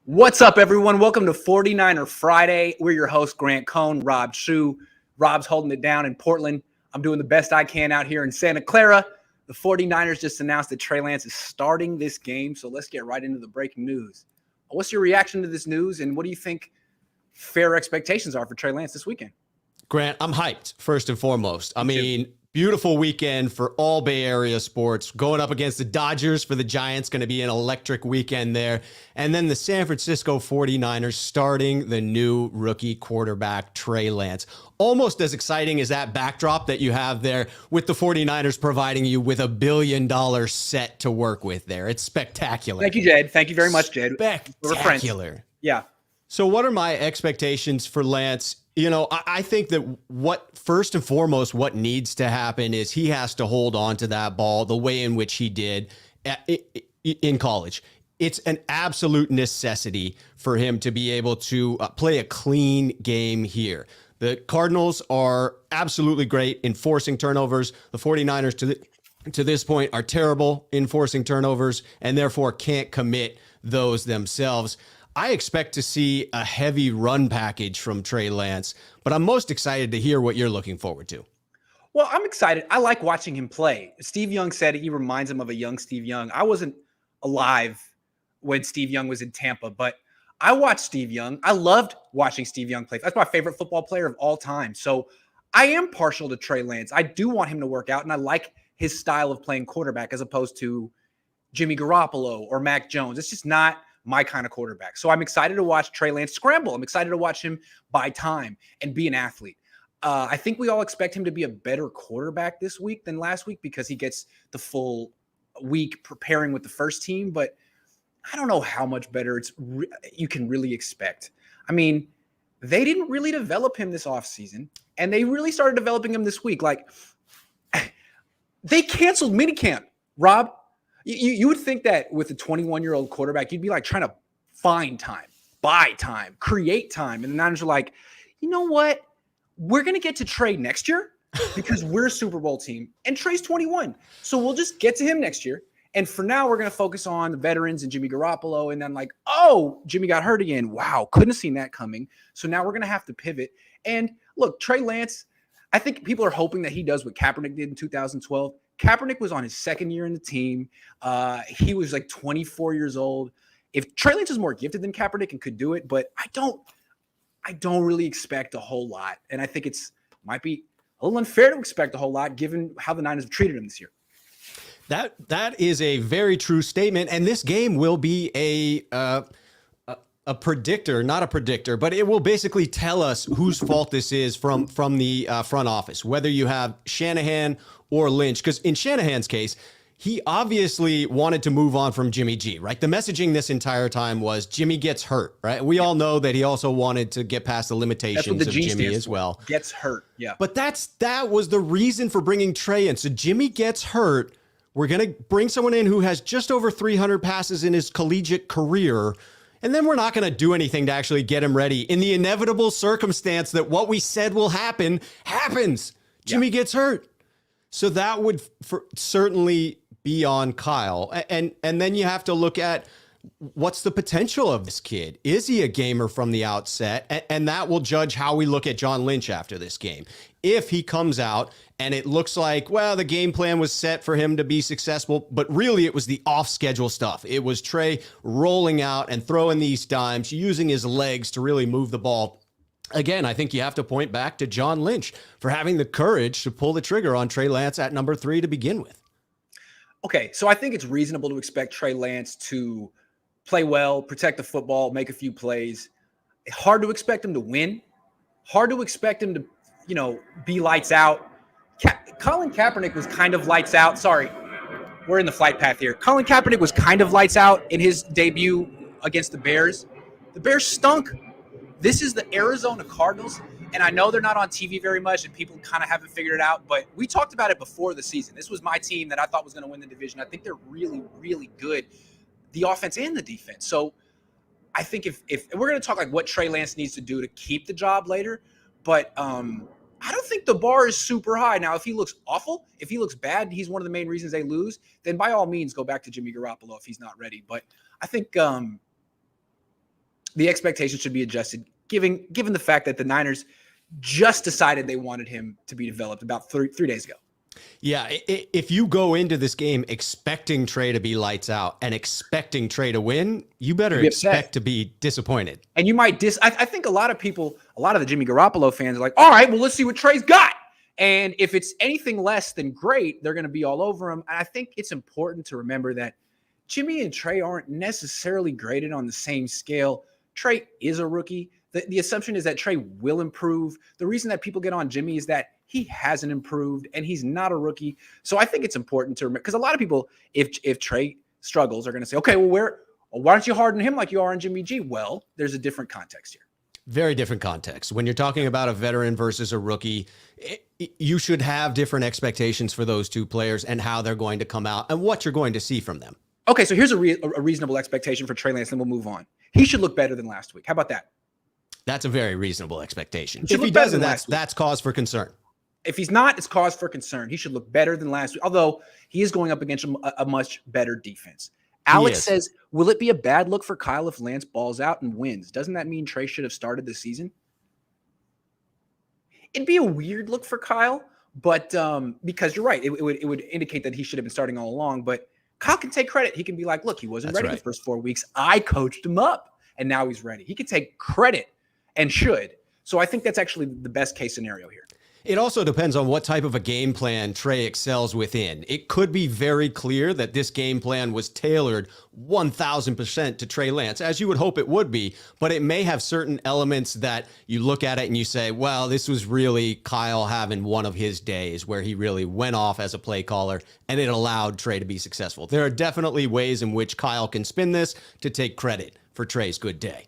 What's up, everyone? Welcome to 49er Friday. We're your hosts, Cohn and Rob Schuh. Rob's holding it down in Portland. I'm doing the best I can out here in Santa Clara. The 49ers just announced that Trey Lance is starting this game, so let's get right into the breaking news. What's your reaction to this news, and what do you think fair expectations are for Trey Lance this weekend? Grant, I'm hyped, first and foremost. I mean, beautiful weekend for all Bay Area sports. Going up against the Dodgers for the Giants, going to be an electric weekend there. And then the San Francisco 49ers starting the new rookie quarterback, Trey Lance. Almost as exciting as that backdrop that you have there with the 49ers providing you with $1 billion set to work with there. It's spectacular. Thank you, Jed. Thank you very much, Jed. Spectacular. Yeah. So what are my expectations for Lance? You know, I think that first and foremost, what needs to happen is he has to hold on to that ball the way in which he did in college. It's an absolute necessity for him to be able to play a clean game here. The Cardinals are absolutely great in forcing turnovers. The 49ers to this point are terrible in forcing turnovers and therefore can't commit those themselves. I expect to see a heavy run package from Trey Lance, but I'm most excited to hear what you're looking forward to. Well, I'm excited. I like watching him play. Steve Young said he reminds him of a young Steve Young. I wasn't alive when Steve Young was in Tampa, but I watched Steve Young. I loved watching Steve Young play. That's my favorite football player of all time. So I am partial to Trey Lance. I do want him to work out, and I like his style of playing quarterback as opposed to Jimmy Garoppolo or Mac Jones. It's just not my kind of quarterback. So I'm excited to watch Trey Lance scramble. I'm excited to watch him buy time and be an athlete. I think we all expect him to be a better quarterback this week than last week because he gets the full week preparing with the first team, but I don't know how much better you can really expect. I mean, they didn't really develop him this offseason, and they really started developing him this week. Like, they canceled minicamp, Rob. You would think that with a 21-year-old quarterback, you'd be like trying to find time, buy time, create time. And the Niners are like, you know what? We're going to get to Trey next year because we're a Super Bowl team. And Trey's 21. So we'll just get to him next year. And for now, we're going to focus on the veterans and Jimmy Garoppolo. And then like, oh, Jimmy got hurt again. Wow, couldn't have seen that coming. So now we're going to have to pivot. And look, Trey Lance, I think people are hoping that he does what Kaepernick did in 2012. Kaepernick was on his second year in the team. He was like 24 years old. If Trey Lance is more gifted than Kaepernick and could do it, but I don't really expect a whole lot. And I think might be a little unfair to expect a whole lot given how the Niners have treated him this year. That is a very true statement. And this game will be a predictor, not a predictor, but it will basically tell us whose fault this is from the front office, whether you have Shanahan or Lynch. Because in Shanahan's case, he obviously wanted to move on from Jimmy G, right? The messaging this entire time was Jimmy gets hurt, right? We all know that he also wanted to get past the limitations of Jimmy as well. Gets hurt, yeah. But that was the reason for bringing Trey in. So Jimmy gets hurt. We're going to bring someone in who has just over 300 passes in his collegiate career. And then we're not going to do anything to actually get him ready in the inevitable circumstance that what we said will happen happens. Jimmy gets hurt. So that would certainly be on Kyle. And then you have to look at what's the potential of this kid. Is he a gamer from the outset? And that will judge how we look at John Lynch after this game. If he comes out and it looks like, well, the game plan was set for him to be successful, but really it was the off-schedule stuff. It was Trey rolling out and throwing these dimes, using his legs to really move the ball. Again, I think you have to point back to John Lynch for having the courage to pull the trigger on Trey Lance at number 3 to begin with. Okay, so I think it's reasonable to expect Trey Lance to play well, protect the football, make a few plays. Hard to expect him to win. Hard to expect him to, be lights out. Colin Kaepernick was kind of lights out. Sorry, we're in the flight path here. Colin Kaepernick was kind of lights out in his debut against the Bears. The Bears stunk. This is the Arizona Cardinals, and I know they're not on TV very much, and people kind of haven't figured it out, but we talked about it before the season. This was my team that I thought was going to win the division. I think they're really, really good, the offense and the defense. So I think if we're going to talk like what Trey Lance needs to do to keep the job later, but I don't think the bar is super high. Now, if he looks awful, if he looks bad, he's one of the main reasons they lose, then by all means go back to Jimmy Garoppolo if he's not ready. But I think the expectation should be adjusted, given the fact that the Niners just decided they wanted him to be developed about 3 days ago. Yeah, if you go into this game expecting Trey to be lights out and expecting Trey to win, you better expect to be disappointed. And you might I think a lot of the Jimmy Garoppolo fans are like, all right, well, let's see what Trey's got. And if it's anything less than great, they're going to be all over him. And I think it's important to remember that Jimmy and Trey aren't necessarily graded on the same scale. Trey is a rookie. The assumption is that Trey will improve. The reason that people get on Jimmy is that he hasn't improved and he's not a rookie. So I think it's important to remember, because a lot of people, if Trey struggles, are going to say, okay, well, why don't you harden him like you are on Jimmy G? Well, there's a different context here. Very different context. When you're talking about a veteran versus a rookie, you should have different expectations for those two players and how they're going to come out and what you're going to see from them. Okay, so here's a reasonable expectation for Trey Lance, and we'll move on. He should look better than last week. How about that? That's a very reasonable expectation. If he doesn't, that's cause for concern. If he's not, it's cause for concern. He should look better than last week, although he is going up against a much better defense. Alex says, will it be a bad look for Kyle if Lance balls out and wins? Doesn't that mean Trey should have started the season? It'd be a weird look for Kyle, but because you're right, it would indicate that he should have been starting all along. But Kyle can take credit. He can be like, look, he wasn't ready the first 4 weeks. I coached him up, and now he's ready. He can take credit and should. So I think that's actually the best case scenario here. It also depends on what type of a game plan Trey excels within. It could be very clear that this game plan was tailored 1,000% to Trey Lance, as you would hope it would be, but it may have certain elements that you look at it and you say, well, this was really Kyle having one of his days where he really went off as a play caller and it allowed Trey to be successful. There are definitely ways in which Kyle can spin this to take credit for Trey's good day.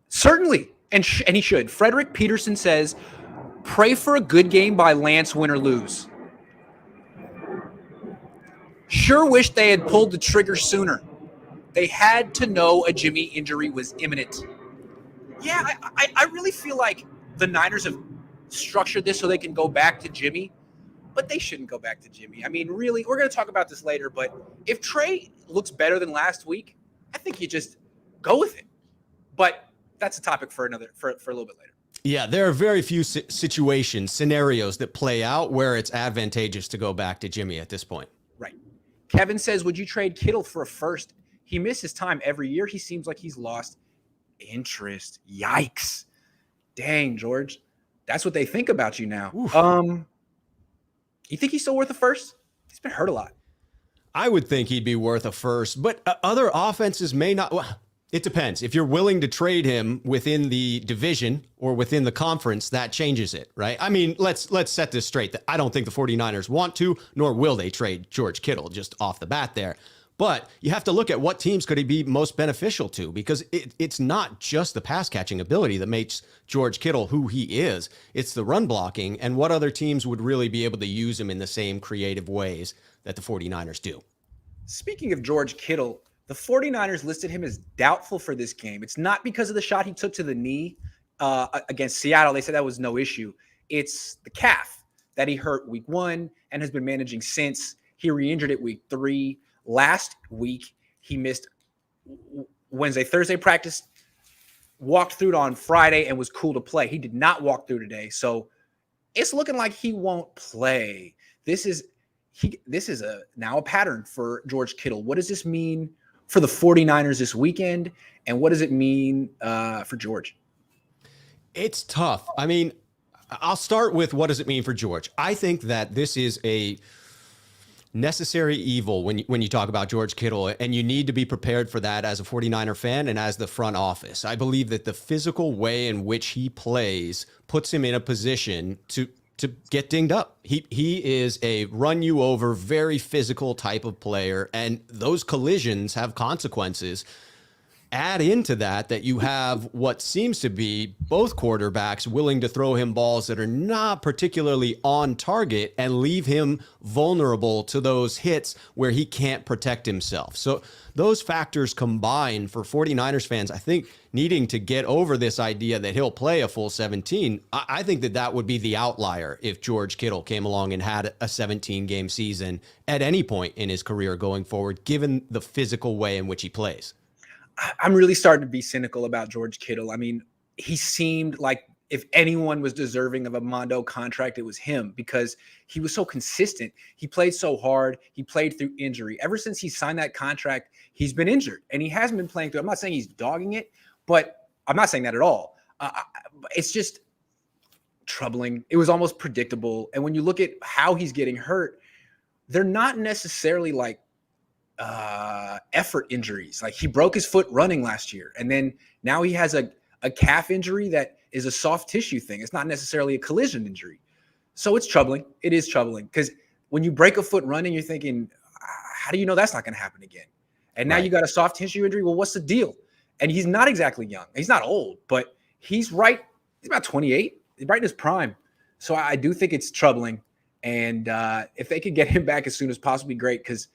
Certainly, and he should. Frederick Peterson says, pray for a good game by Lance, win or lose. Sure wish they had pulled the trigger sooner. They had to know a Jimmy injury was imminent. Yeah, I really feel like the Niners have structured this so they can go back to Jimmy, but they shouldn't go back to Jimmy. I mean, really, we're going to talk about this later, but if Trey looks better than last week, I think you just go with it. But that's a topic for a little bit later. Yeah, there are very few scenarios that play out where it's advantageous to go back to Jimmy at this point. Right. Kevin says, would you trade Kittle for a first? He misses time every year. He seems like he's lost interest. Yikes. Dang, George. That's what they think about you now. You think he's still worth a first? He's been hurt a lot. I would think he'd be worth a first, but other offenses may not. Well, it depends. If you're willing to trade him within the division or within the conference, that changes it, right? I mean, let's set this straight. I don't think the 49ers want to, nor will they trade George Kittle just off the bat there. But you have to look at what teams could he be most beneficial to, because it's not just the pass catching ability that makes George Kittle who he is. It's the run blocking and what other teams would really be able to use him in the same creative ways that the 49ers do. Speaking of George Kittle, the 49ers listed him as doubtful for this game. It's not because of the shot he took to the knee against Seattle. They said that was no issue. It's the calf that he hurt week 1 and has been managing since. He re-injured it week 3. Last week, he missed Wednesday, Thursday practice, walked through it on Friday, and was cool to play. He did not walk through today. So it's looking like he won't play. This is now a pattern for George Kittle. What does this mean for the 49ers this weekend? And what does it mean for George? It's tough. I mean, I'll start with what does it mean for George? I think that this is a necessary evil when you talk about George Kittle, and you need to be prepared for that as a 49er fan and as the front office. I believe that the physical way in which he plays puts him in a position to get dinged up. He is a run you over, very physical type of player, and those collisions have consequences. Add into that you have what seems to be both quarterbacks willing to throw him balls that are not particularly on target and leave him vulnerable to those hits where he can't protect himself. So those factors combine for 49ers fans, I think, needing to get over this idea that he'll play a full 17. I think that would be the outlier if George Kittle came along and had a 17-game season at any point in his career going forward, given the physical way in which he plays. I'm really starting to be cynical about George Kittle. I mean, he seemed like if anyone was deserving of a Mondo contract, it was him because he was so consistent. He played so hard. He played through injury. Ever since he signed that contract, he's been injured and he hasn't been playing through. I'm not saying he's dogging it, but I'm not saying that at all. It's just troubling. It was almost predictable. And when you look at how he's getting hurt, they're not necessarily like effort injuries. Like he broke his foot running last year, and then now he has a calf injury that is a soft tissue thing. It's not necessarily a collision injury. So it's troubling. It is troubling because when you break a foot running, you're thinking, how do you know that's not going to happen again? And now you got a soft tissue injury. Well, what's the deal? And he's not exactly young. He's not old, but he's right. He's about 28. He's right in his prime. So I do think it's troubling. And if they could get him back as soon as possible, be great because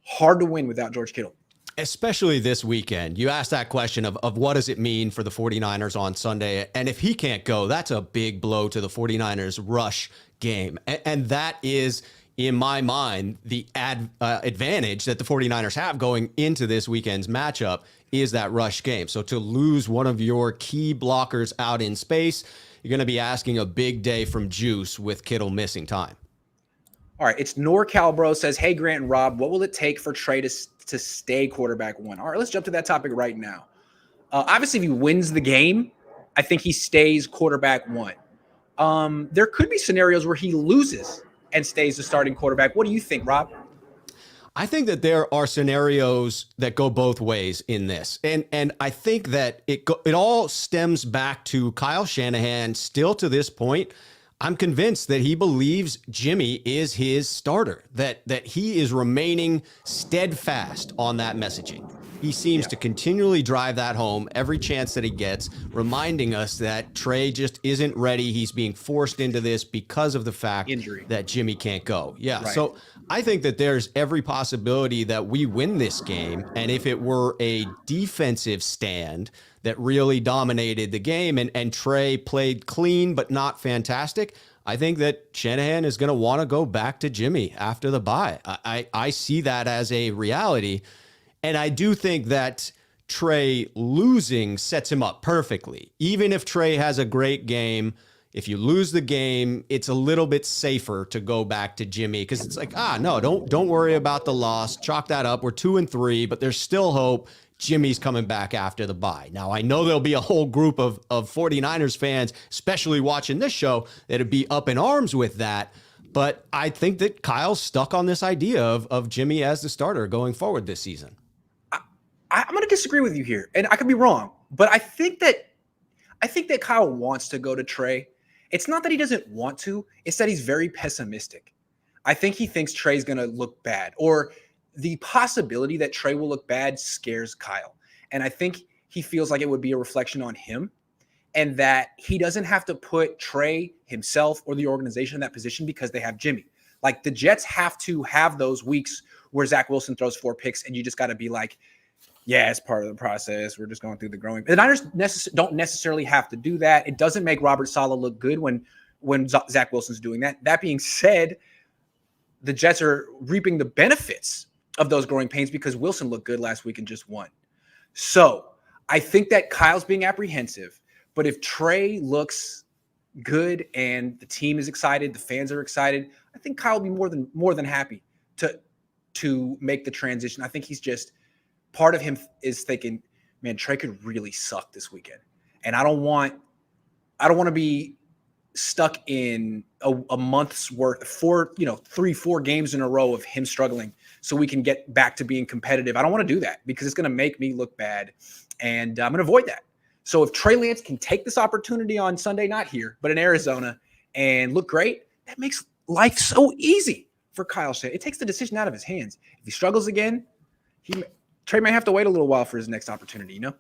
hard to win without George Kittle. Especially this weekend. You asked that question of what does it mean for the 49ers on Sunday? And if he can't go, that's a big blow to the 49ers rush game. And that is, in my mind, the advantage that the 49ers have going into this weekend's matchup is that rush game. So to lose one of your key blockers out in space, you're going to be asking a big day from Juice with Kittle missing time. All right, it's NorCal Bro says, hey, Grant and Rob, what will it take for Trey to stay quarterback one? All right, let's jump to that topic right now. Obviously, if he wins the game, I think he stays quarterback one. There could be scenarios where he loses and stays the starting quarterback. What do you think, Rob? I think that there are scenarios that go both ways in this. And I think that it all stems back to Kyle Shanahan still to this point. I'm convinced that he believes Jimmy is his starter, that he is remaining steadfast on that messaging. He seems to continually drive that home every chance that he gets, reminding us that Trey just isn't ready. He's being forced into this because of the fact that Jimmy can't go. Yeah. Right. So I think that there's every possibility that we win this game. And if it were a defensive stand that really dominated the game and Trey played clean but not fantastic, I think that Shanahan is going to want to go back to Jimmy after the bye. I see that as a reality. And I do think that Trey losing sets him up perfectly. Even if Trey has a great game, if you lose the game, it's a little bit safer to go back to Jimmy because it's like, no, don't worry about the loss. Chalk that up. We're 2-3, but there's still hope. Jimmy's coming back after the bye. Now, I know there'll be a whole group of 49ers fans, especially watching this show, that'd be up in arms with that. But I think that Kyle's stuck on this idea of Jimmy as the starter going forward this season. I'm going to disagree with you here, and I could be wrong, but I think that Kyle wants to go to Trey. It's not that he doesn't want to; it's that he's very pessimistic. I think he thinks Trey's going to look bad, or the possibility that Trey will look bad scares Kyle, and I think he feels like it would be a reflection on him, and that he doesn't have to put Trey himself or the organization in that position because they have Jimmy. Like the Jets have to have those weeks where Zach Wilson throws 4 picks, and you just got to be like, yeah, it's part of the process. We're just going through the growing. The Niners don't necessarily have to do that. It doesn't make Robert Saleh look good when Zach Wilson's doing that. That being said, the Jets are reaping the benefits of those growing pains because Wilson looked good last week and just won. So I think that Kyle's being apprehensive. But if Trey looks good and the team is excited, the fans are excited, I think Kyle will be more than happy to make the transition. I think he's just – part of him is thinking, man, Trey could really suck this weekend. And I don't want to be stuck in a month's worth, 3-4 games in a row of him struggling so we can get back to being competitive. I don't want to do that because it's going to make me look bad. And I'm going to avoid that. So if Trey Lance can take this opportunity on Sunday, not here, but in Arizona, and look great, that makes life so easy for Kyle Shanahan. It takes the decision out of his hands. If he struggles again, Trey may have to wait a little while for his next opportunity, you know?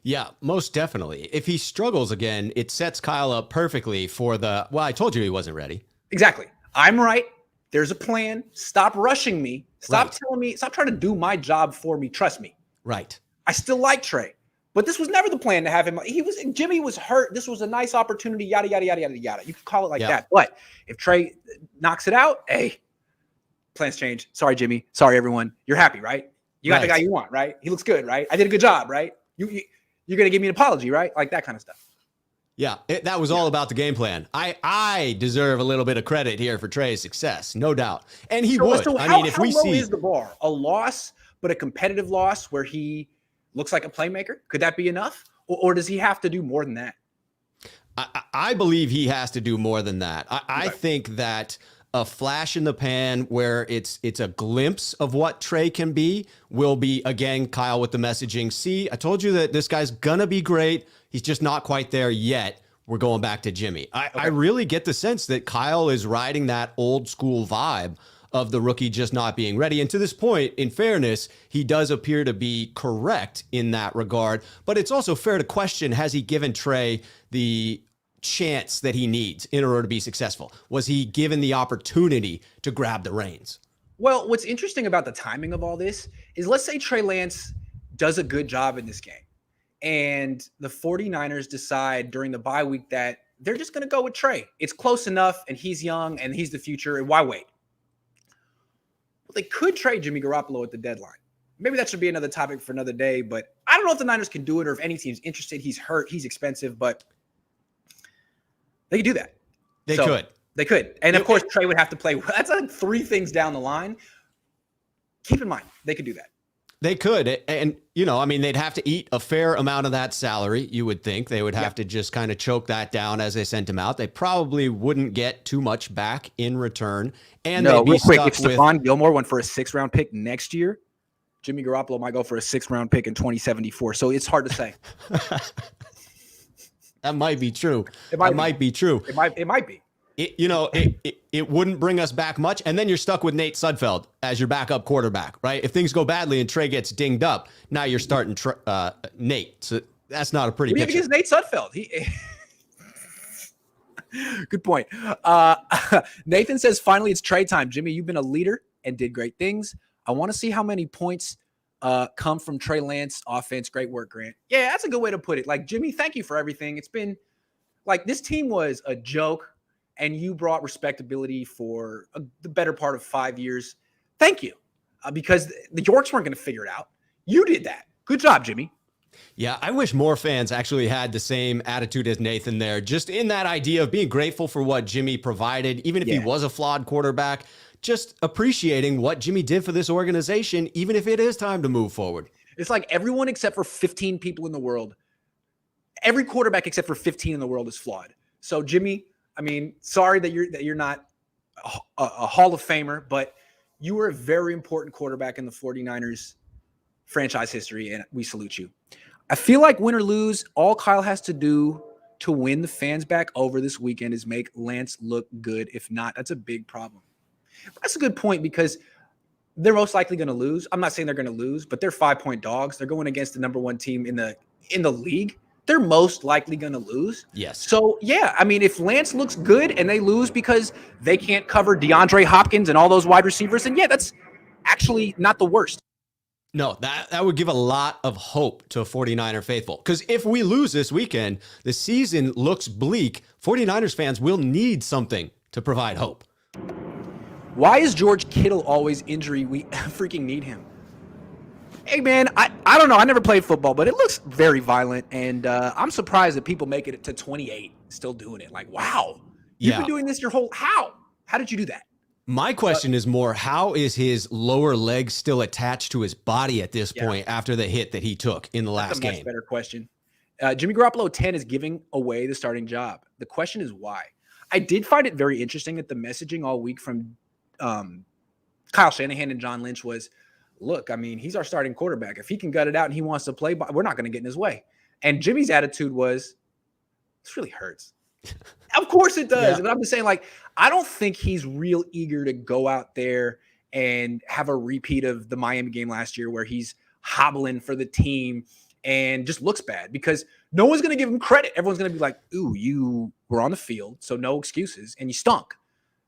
Yeah, most definitely. If he struggles again, it sets Kyle up perfectly for I told you he wasn't ready. Exactly. I'm right. There's a plan. Stop rushing me. Stop telling me. Stop trying to do my job for me. Trust me. Right. I still like Trey, but this was never the plan to have him. Jimmy was hurt. This was a nice opportunity, yada, yada, yada, yada, yada. You could call it like that. But if Trey knocks it out, hey, plans change. Sorry, Jimmy. Sorry, everyone. You're happy, right? You got the guy you want, right? He looks good, right? I did a good job, right? You're going to give me an apology, right? Like that kind of stuff. Yeah, that was all about the game plan. I deserve a little bit of credit here for Trey's success, no doubt. And he would. So I mean, if how we low see is the bar? A loss, but a competitive loss where he looks like a playmaker? Could that be enough? Or does he have to do more than that? I believe he has to do more than that. I think that a flash in the pan where it's a glimpse of what Trey can be will be, again, Kyle with the messaging. See, I told you that this guy's going to be great. He's just not quite there yet. We're going back to Jimmy. I really get the sense that Kyle is riding that old school vibe of the rookie just not being ready. And to this point, in fairness, he does appear to be correct in that regard. But it's also fair to question, has he given Trey the chance that he needs in order to be successful? Was he given the opportunity to grab the reins? Well, what's interesting about the timing of all this is, let's say Trey Lance does a good job in this game and the 49ers decide during the bye week that they're just going to go with Trey. It's close enough and he's young and he's the future. And why wait? Well, they could trade Jimmy Garoppolo at the deadline. Maybe that should be another topic for another day, but I don't know if the Niners can do it or if any team's interested. He's hurt. He's expensive, but they could do that. They could. And of course, Trey would have to play. That's like 3 things down the line. Keep in mind, they could do that. They could. And, I mean, they'd have to eat a fair amount of that salary, you would think. They would have to just kind of choke that down as they sent him out. They probably wouldn't get too much back in return. And no, they'd be real quick, stuck if Stephon Gilmore went for a 6th-round pick next year, Jimmy Garoppolo might go for a 6th-round pick in 2074. So it's hard to say. That might be true. It might be true. It might be. It wouldn't bring us back much. And then you're stuck with Nate Sudfeld as your backup quarterback, right? If things go badly and Trey gets dinged up, now you're starting Nate. So that's not a pretty picture. Because Nate Sudfeld. Good point. Nathan says, finally, it's Trey time. Jimmy, you've been a leader and did great things. I want to see how many points come from Trey Lance offense. Great work, Grant. Yeah, that's a good way to put it. Like, Jimmy, thank you for everything. It's been like this team was a joke, and you brought respectability for the better part of 5 years. Thank you, because the Yorks weren't going to figure it out. You did that. Good job, Jimmy. Yeah, I wish more fans actually had the same attitude as Nathan there, just in that idea of being grateful for what Jimmy provided, even if he was a flawed quarterback, just appreciating what Jimmy did for this organization, even if it is time to move forward. It's like everyone except for 15 people in the world, every quarterback except for 15 in the world is flawed. So, Jimmy, I mean, sorry that you're not a Hall of Famer, but you were a very important quarterback in the 49ers franchise history, and we salute you. I feel like win or lose, all Kyle has to do to win the fans back over this weekend is make Lance look good. If not, that's a big problem. That's a good point because they're most likely going to lose. I'm not saying they're going to lose, but they're 5-point dogs. They're going against the number 1 team in the league. They're most likely going to lose. Yes. So, yeah, I mean, if Lance looks good and they lose because they can't cover DeAndre Hopkins and all those wide receivers, then, yeah, that's actually not the worst. No, that would give a lot of hope to 49er faithful. Because if we lose this weekend, the season looks bleak. 49ers fans will need something to provide hope. Why is George Kittle always injury? We freaking need him. Hey, man, I don't know. I never played football, but it looks very violent. And I'm surprised that people make it to 28 still doing it. Like, wow. You've been doing this your whole – how? How did you do that? My question is more, how is his lower leg still attached to his body at this point after the hit that he took in the last game? That's a much better question. Jimmy Garoppolo 10 is giving away the starting job. The question is why. I did find it very interesting that the messaging all week from Kyle Shanahan and John Lynch was, look, I mean, he's our starting quarterback. If he can gut it out and he wants to play, we're not going to get in his way. And Jimmy's attitude was, this really hurts. Of course it does. But I'm just saying, like, I don't think he's real eager to go out there and have a repeat of the Miami game last year where he's hobbling for the team and just looks bad because no one's going to give him credit. Everyone's going to be like, ooh, you were on the field, so no excuses, and you stunk.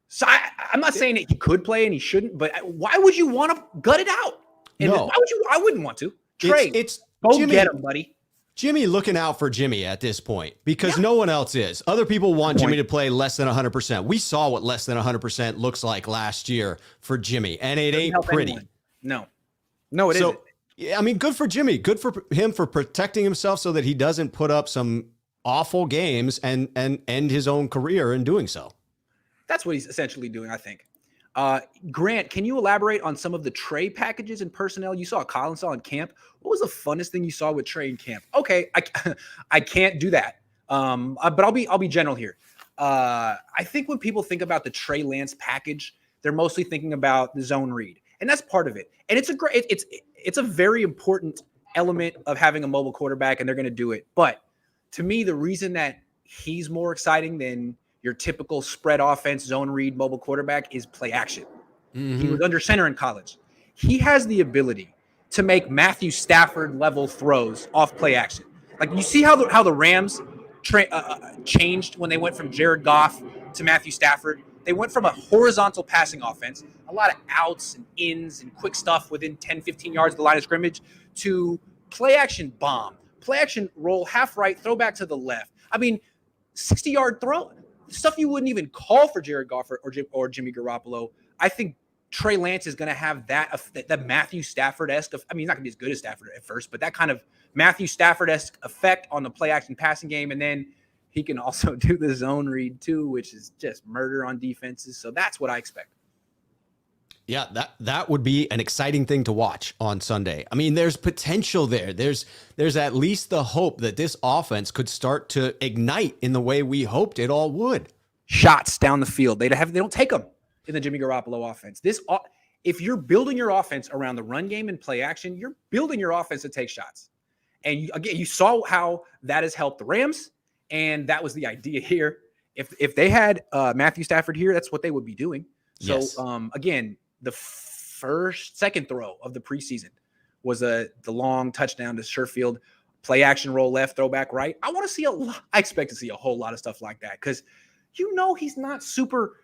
So I'm not saying that he could play and he shouldn't, but why would you want to gut it out? And no. I wouldn't want to. Trey, go Jimmy, get him, buddy. Jimmy looking out for Jimmy at this point because no one else is. Other people want Jimmy to play less than 100%. We saw what less than 100% looks like last year for Jimmy, and it ain't pretty. No. No, it isn't. So, yeah, I mean, good for Jimmy. Good for him for protecting himself so that he doesn't put up some awful games and end his own career in doing so. That's what he's essentially doing, I think. Grant, can you elaborate on some of the Trey packages and personnel you saw Colin saw in camp? What was the funnest thing you saw with Trey in camp? Okay, I can't do that. But I'll be general here. I think when people think about the Trey Lance package, they're mostly thinking about the zone read, and that's part of it. And it's a very important element of having a mobile quarterback, and they're going to do it. But to me, the reason that he's more exciting than your typical spread offense, zone read, mobile quarterback is play action. He was under center in college. He has the ability to make Matthew Stafford level throws off play action. Like you see how the Rams changed when they went from Jared Goff to Matthew Stafford. They went from a horizontal passing offense, a lot of outs and ins and quick stuff within 10, 15 yards of the line of scrimmage, to play action bomb, play action roll half right, throw back to the left. I mean, 60-yard throw. Stuff you wouldn't even call for Jared Goff or Jimmy Garoppolo. I think Trey Lance is going to have that Matthew Stafford-esque. I mean, he's not going to be as good as Stafford at first, but that kind of Matthew Stafford-esque effect on the play-action passing game. And then he can also do the zone read too, which is just murder on defenses. So that's what I expect. Yeah, that would be an exciting thing to watch on Sunday. I mean, there's potential there. There's at least the hope that this offense could start to ignite in the way we hoped it all would. Shots down the field. They don't take them in the Jimmy Garoppolo offense. If you're building your offense around the run game and play action, you're building your offense to take shots. And you saw how that has helped the Rams, and that was the idea here. If they had Matthew Stafford here, that's what they would be doing. So yes. Again, the second throw of the preseason was the long touchdown to Sherfield, play action roll left, throw back right. I expect to see a whole lot of stuff like that because he's not super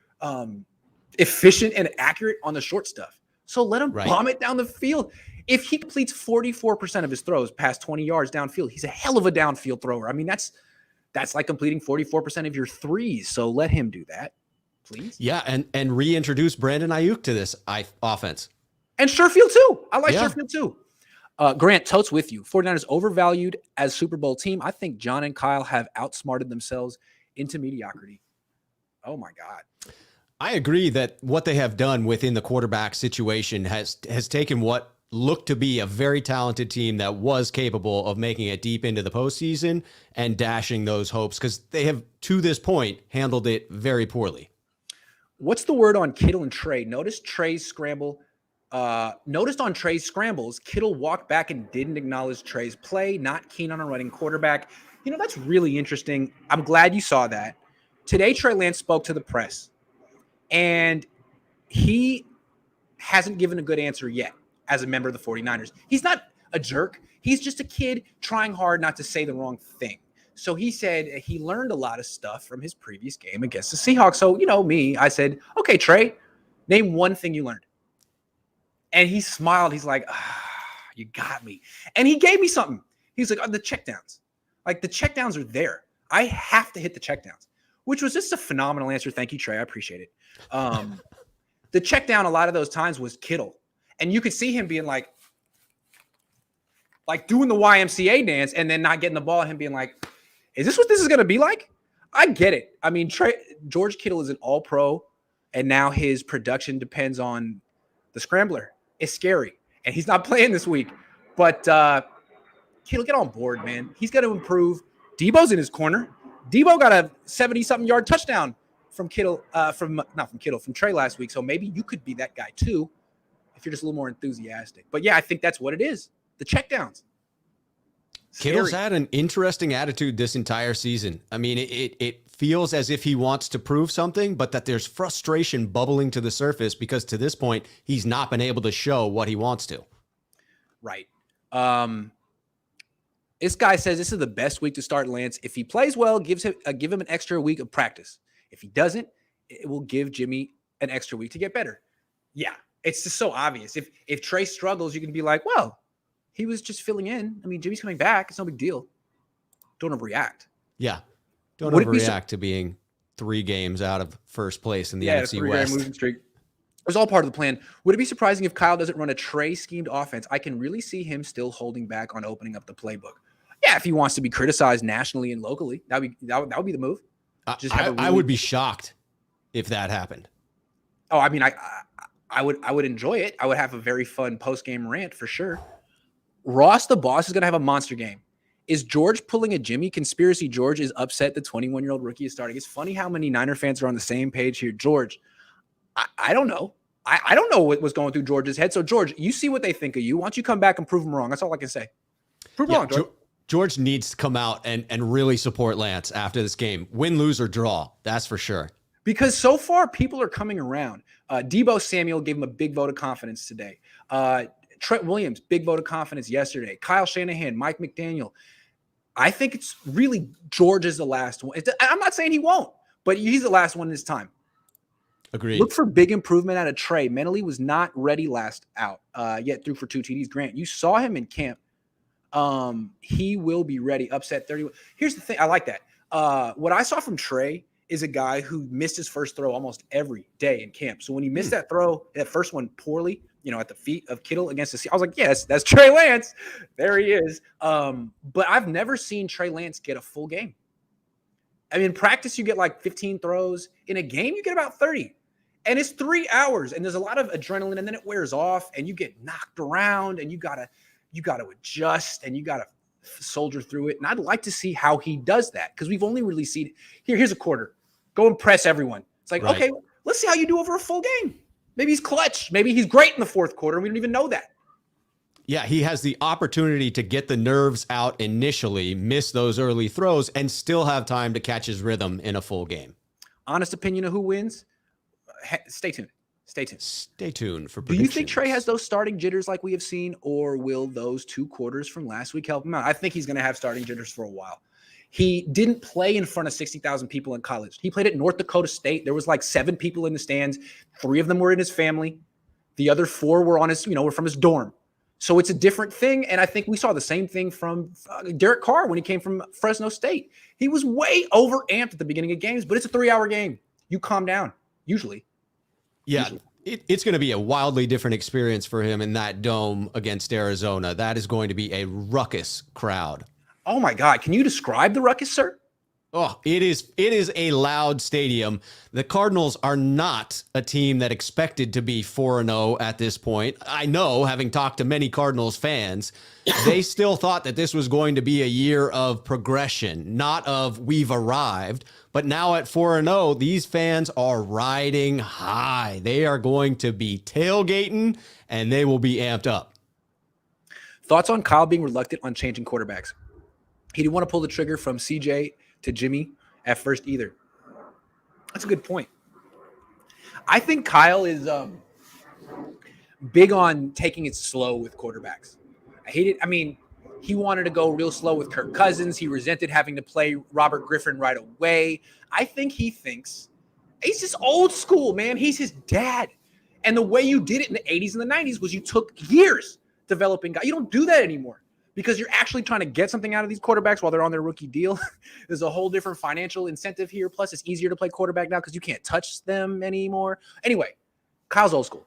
efficient and accurate on the short stuff. So let him bomb it down the field. If he completes 44% of his throws past 20 yards downfield, he's a hell of a downfield thrower. I mean, that's like completing 44% of your threes. So let him do that. Please. Yeah, and reintroduce Brandon Ayuk to this offense. And Sherfield, too. I like Sherfield, too. Grant, totes with you. 49ers overvalued as Super Bowl team. I think John and Kyle have outsmarted themselves into mediocrity. Oh, my God. I agree that what they have done within the quarterback situation has taken what looked to be a very talented team that was capable of making it deep into the postseason and dashing those hopes because they have, to this point, handled it very poorly. What's the word on Kittle and Trey? Noticed on Trey's scrambles, Kittle walked back and didn't acknowledge Trey's play, not keen on a running quarterback. That's really interesting. I'm glad you saw that. Today, Trey Lance spoke to the press, and he hasn't given a good answer yet as a member of the 49ers. He's not a jerk. He's just a kid trying hard not to say the wrong thing. So he said he learned a lot of stuff from his previous game against the Seahawks. So, I said, okay, Trey, name one thing you learned. And he smiled. He's like, you got me. And he gave me something. He's like, the checkdowns. Like the checkdowns are there. I have to hit the checkdowns, which was just a phenomenal answer. Thank you, Trey. I appreciate it. The checkdown a lot of those times was Kittle. And you could see him being like doing the YMCA dance and then not getting the ball and him being like, is this what this is going to be like? I get it. I mean, George Kittle is an all-pro, and now his production depends on the scrambler. It's scary, and he's not playing this week. But Kittle, get on board, man. He's got to improve. Debo's in his corner. Debo got a 70-something yard touchdown from Kittle, from Trey last week. So maybe you could be that guy too if you're just a little more enthusiastic. But yeah, I think that's what it is. The checkdowns. Kittle's had an interesting attitude this entire season. I mean, it feels as if he wants to prove something, but that there's frustration bubbling to the surface because to this point, he's not been able to show what he wants to. Right. This guy says this is the best week to start Lance. If he plays well, give him an extra week of practice. If he doesn't, it will give Jimmy an extra week to get better. Yeah, it's just so obvious. If Trey struggles, you can be like, well, he was just filling in. I mean, Jimmy's coming back. It's no big deal. Don't overreact. Yeah. Don't overreact to being 3 games out of first place in the NFC West. Losing streak. was all part of the plan. Would it be surprising if Kyle doesn't run a Trey schemed offense? I can really see him still holding back on opening up the playbook. Yeah, if he wants to be criticized nationally and locally, that would be the move. Just have a really, I would be shocked if that happened. Oh, I mean, I would enjoy it. I would have a very fun post-game rant for sure. Ross the Boss is going to have a monster game. Is George pulling a Jimmy? Conspiracy George is upset the 21-year-old rookie is starting. It's funny how many Niner fans are on the same page here. George, I don't know. I don't know what was going through George's head. So, George, you see what they think of you. Why don't you come back and prove them wrong? That's all I can say. Prove them wrong, George. George needs to come out and really support Lance after this game. Win, lose, or draw. That's for sure. Because so far, people are coming around. Debo Samuel gave him a big vote of confidence today. Trent Williams, big vote of confidence yesterday. Kyle Shanahan, Mike McDaniel. I think it's really George is the last one. I'm not saying he won't, but he's the last one this time. Agreed. Look for big improvement out of Trey. Mentally was not ready last out, yet threw for 2 TDs. Grant, you saw him in camp. He will be ready. Upset 31. Here's the thing. I like that. What I saw from Trey is a guy who missed his first throw almost every day in camp. So when he missed that throw, that first one poorly, at the feet of Kittle against the Seahawks, I was like, yes, that's Trey Lance. There he is. But I've never seen Trey Lance get a full game. I mean, in practice, you get like 15 throws. In a game, you get about 30. And it's 3 hours, and there's a lot of adrenaline, and then it wears off, and you get knocked around, and you gotta adjust, and you gotta soldier through it. And I'd like to see how he does that, because we've only really seen here's a quarter. Go impress everyone. It's like, right. Okay, let's see how you do over a full game. Maybe he's clutch. Maybe he's great in the fourth quarter. We don't even know that. Yeah, he has the opportunity to get the nerves out initially, miss those early throws, and still have time to catch his rhythm in a full game. Honest opinion of who wins? Stay tuned. Stay tuned for predictions. Do you think Trey has those starting jitters like we have seen, or will those 2 quarters from last week help him out? I think he's going to have starting jitters for a while. He didn't play in front of 60,000 people in college. He played at North Dakota State. There was like 7 people in the stands. 3 of them were in his family. The other 4 were on his, were from his dorm. So it's a different thing. And I think we saw the same thing from Derek Carr when he came from Fresno State. He was way overamped at the beginning of games, but it's a 3-hour game. You calm down, usually. Yeah, it's going to be a wildly different experience for him in that dome against Arizona. That is going to be a ruckus crowd. Oh, my God. Can you describe the ruckus, sir? Oh, it is a loud stadium. The Cardinals are not a team that expected to be 4-0 at this point. I know, having talked to many Cardinals fans, they still thought that this was going to be a year of progression, not of we've arrived. But now at 4-0, these fans are riding high. They are going to be tailgating, and they will be amped up. Thoughts on Kyle being reluctant on changing quarterbacks? He didn't want to pull the trigger from CJ to Jimmy at first either. That's a good point. I think Kyle is big on taking it slow with quarterbacks. He wanted to go real slow with Kirk Cousins. He resented having to play Robert Griffin right away. I think he thinks he's just old school, man. He's his dad. And the way you did it in the 80s and the 90s was you took years developing guys. You don't do that anymore because you're actually trying to get something out of these quarterbacks while they're on their rookie deal. There's a whole different financial incentive here. Plus, it's easier to play quarterback now because you can't touch them anymore. Anyway, Kyle's old school.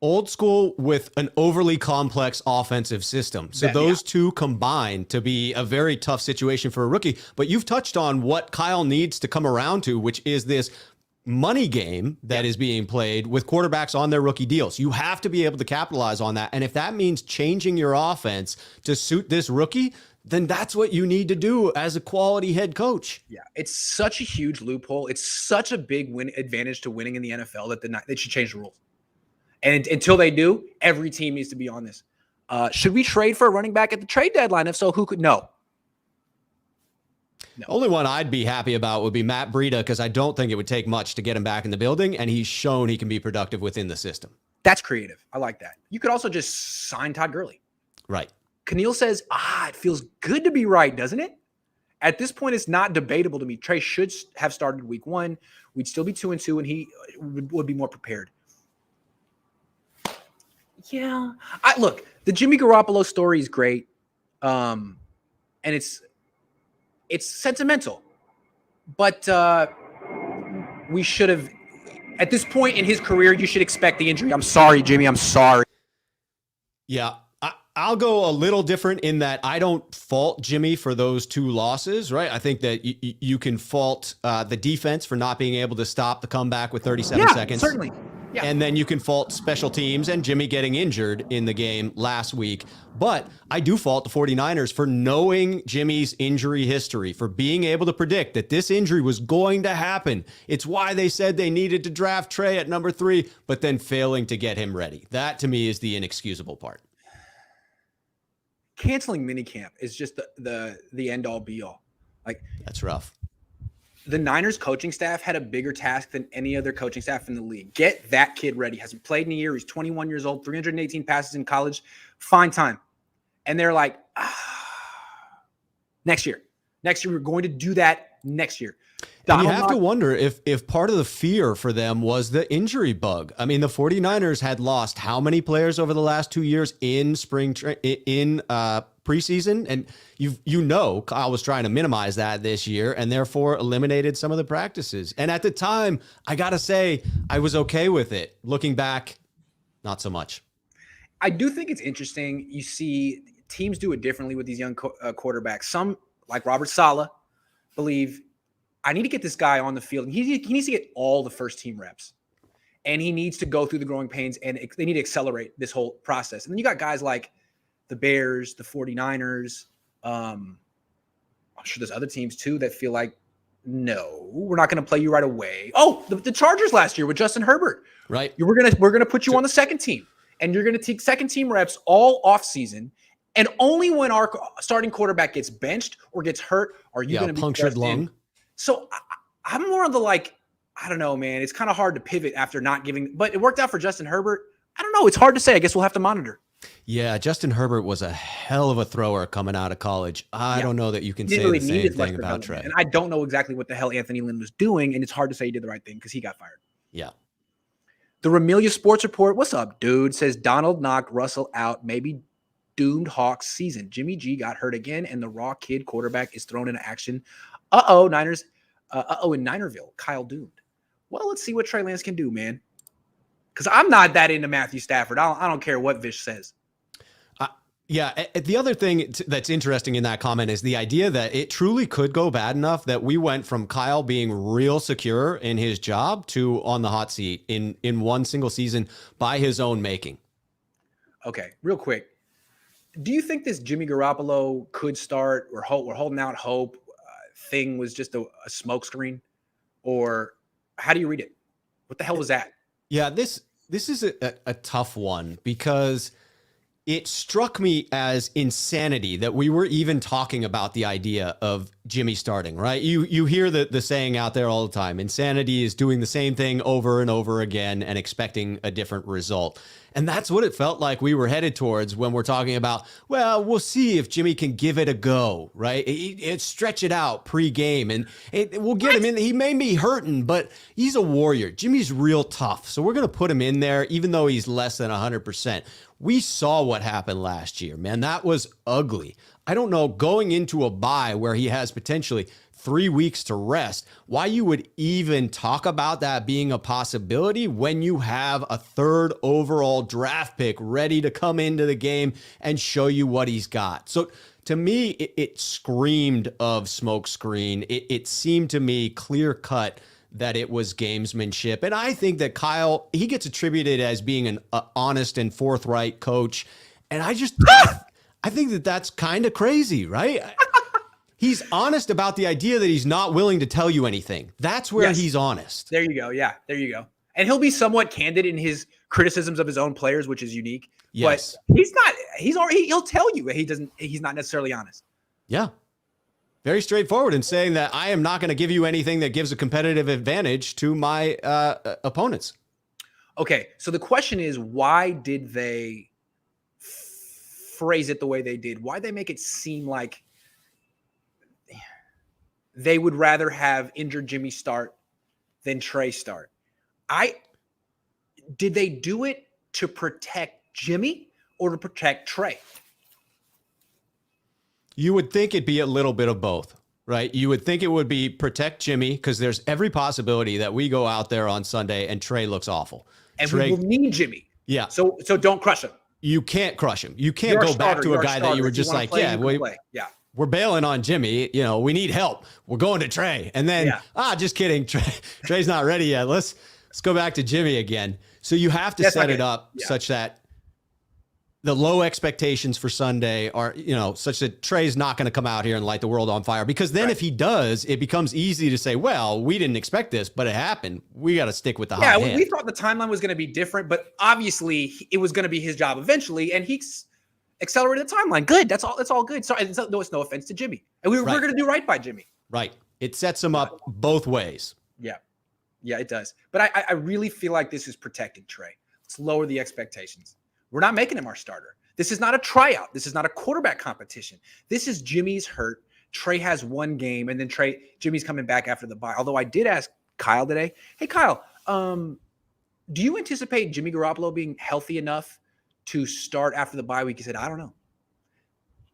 Old school with an overly complex offensive system. So those two combine to be a very tough situation for a rookie. But you've touched on what Kyle needs to come around to, which is this money game that is being played with quarterbacks on their rookie deals. You have to be able to capitalize on that. And if that means changing your offense to suit this rookie, then that's what you need to do as a quality head coach. Yeah, it's such a huge loophole. It's such a big advantage to winning in the NFL that they should change the rules. And until they do, every team needs to be on this. Should we trade for a running back at the trade deadline? If so, who could? No. Only one I'd be happy about would be Matt Breida, because I don't think it would take much to get him back in the building, and he's shown he can be productive within the system. That's creative. I like that. You could also just sign Todd Gurley. Right. Keneal says, it feels good to be right, doesn't it? At this point, it's not debatable to me. Trey should have started week 1. We'd still be 2-2, and he would be more prepared. Yeah. Look, the Jimmy Garoppolo story is great. And it's sentimental. But we should have At this point in his career, you should expect the injury. I'm sorry, Jimmy. I'm sorry. Yeah. I'll go a little different in that I don't fault Jimmy for those 2 losses, right? I think that you can fault the defense for not being able to stop the comeback with 37 seconds. Certainly. Yeah. And then you can fault special teams and Jimmy getting injured in the game last week. But I do fault the 49ers for knowing Jimmy's injury history, for being able to predict that this injury was going to happen. It's why they said they needed to draft Trey at number 3, but then failing to get him ready. That to me is the inexcusable part. Canceling minicamp is just the end all be all. Like, that's rough. The Niners coaching staff had a bigger task than any other coaching staff in the league. Get that kid ready. Hasn't played in a year. He's 21 years old, 318 passes in college. Fine time. And they're like, next year. Next year, we're going to do that next year. And you have to wonder if part of the fear for them was the injury bug. I mean, the 49ers had lost how many players over the last 2 years in preseason? And Kyle was trying to minimize that this year and therefore eliminated some of the practices. And at the time, I got to say, I was okay with it. Looking back, not so much. I do think it's interesting. You see teams do it differently with these young quarterbacks. Some, like Robert Saleh, believe, I need to get this guy on the field. He needs to get all the first team reps. And he needs to go through the growing pains, and they need to accelerate this whole process. And then you got guys like the Bears, the 49ers. I'm sure there's other teams too that feel like, no, we're not going to play you right away. Oh, the Chargers last year with Justin Herbert. Right. We're gonna put you on the second team, and you're going to take second team reps all off season. And only when our starting quarterback gets benched or gets hurt are you going to be punctured lung. So I'm more on the I don't know, man. It's kind of hard to pivot after not giving, but it worked out for Justin Herbert. I don't know. It's hard to say. I guess we'll have to monitor. Yeah, Justin Herbert was a hell of a thrower coming out of college. I don't know that you can say the same thing about Trey. And I don't know exactly what the hell Anthony Lynn was doing, and it's hard to say he did the right thing because he got fired. Yeah. The Ramelia Sports Report, what's up, dude? Says Donald knocked Russell out, maybe doomed Hawks season. Jimmy G got hurt again, and the raw kid quarterback is thrown into action. Niners. In Ninerville, Kyle doomed. Well, let's see what Trey Lance can do, man. Because I'm not that into Matthew Stafford. I don't care what Vish says. The other thing that's interesting in that comment is the idea that it truly could go bad enough that we went from Kyle being real secure in his job to on the hot seat in one single season by his own making. Okay, real quick. Do you think this Jimmy Garoppolo could start, or we're holding out hope thing was just a smokescreen? Or how do you read it? What the hell was that? Yeah, this is a tough one because it struck me as insanity that we were even talking about the idea of Jimmy starting, right? You hear the saying out there all the time, insanity is doing the same thing over and over again and expecting a different result. And that's what it felt like we were headed towards when we're talking about, well, we'll see if Jimmy can give it a go, right? Stretch it out pre-game, and we'll get him in. He may be hurting, but he's a warrior. Jimmy's real tough, so we're going to put him in there, even though he's less than 100%. We saw what happened last year, man. That was ugly. I don't know, going into a bye where he has potentially 3 weeks to rest, why you would even talk about that being a possibility when you have a 3rd overall draft pick ready to come into the game and show you what he's got. So to me, it screamed of smokescreen. It seemed to me clear cut that it was gamesmanship. And I think that Kyle, he gets attributed as being an honest and forthright coach. And I think that that's kind of crazy, right? He's honest about the idea that he's not willing to tell you anything. That's where he's honest. There you go. Yeah, there you go. And he'll be somewhat candid in his criticisms of his own players, which is unique. Yes. But he'll tell you that he's not necessarily honest. Yeah. Very straightforward in saying that I am not going to give you anything that gives a competitive advantage to my opponents. Okay. So the question is, why did they phrase it the way they did? Why did they make it seem like they would rather have injured Jimmy start than Trey start? Did they do it to protect Jimmy or to protect Trey? You would think it'd be a little bit of both, right? You would think it would be protect Jimmy because there's every possibility that we go out there on Sunday and Trey looks awful. And Trey, we will need Jimmy. Yeah. So don't crush him. You can't crush him. You can't You're go a starter, back to you're a a guy that starter. you were If you just wanna like, play, yeah, you can play. Yeah. we're bailing on Jimmy. You know, we need help. We're going to Trey. And then, just kidding. Trey's not ready yet. Let's go back to Jimmy again. So you have to set it up such that the low expectations for Sunday are, such that Trey's not going to come out here and light the world on fire. Because then if he does, it becomes easy to say, well, we didn't expect this, but it happened. We got to stick with the hot hand. We thought the timeline was going to be different, but obviously it was going to be his job eventually, and he's accelerated the timeline. Good. That's all good. Sorry, it's no offense to Jimmy. And we're going to do right by Jimmy. Right. It sets him up both ways. Yeah. Yeah, it does. But I really feel like this is protecting Trey. Let's lower the expectations. We're not making him our starter. This is not a tryout. This is not a quarterback competition. This is Jimmy's hurt. Trey has one game, and then Jimmy's coming back after the bye. Although I did ask Kyle today, hey, Kyle, do you anticipate Jimmy Garoppolo being healthy enough to start after the bye week? He said, I don't know.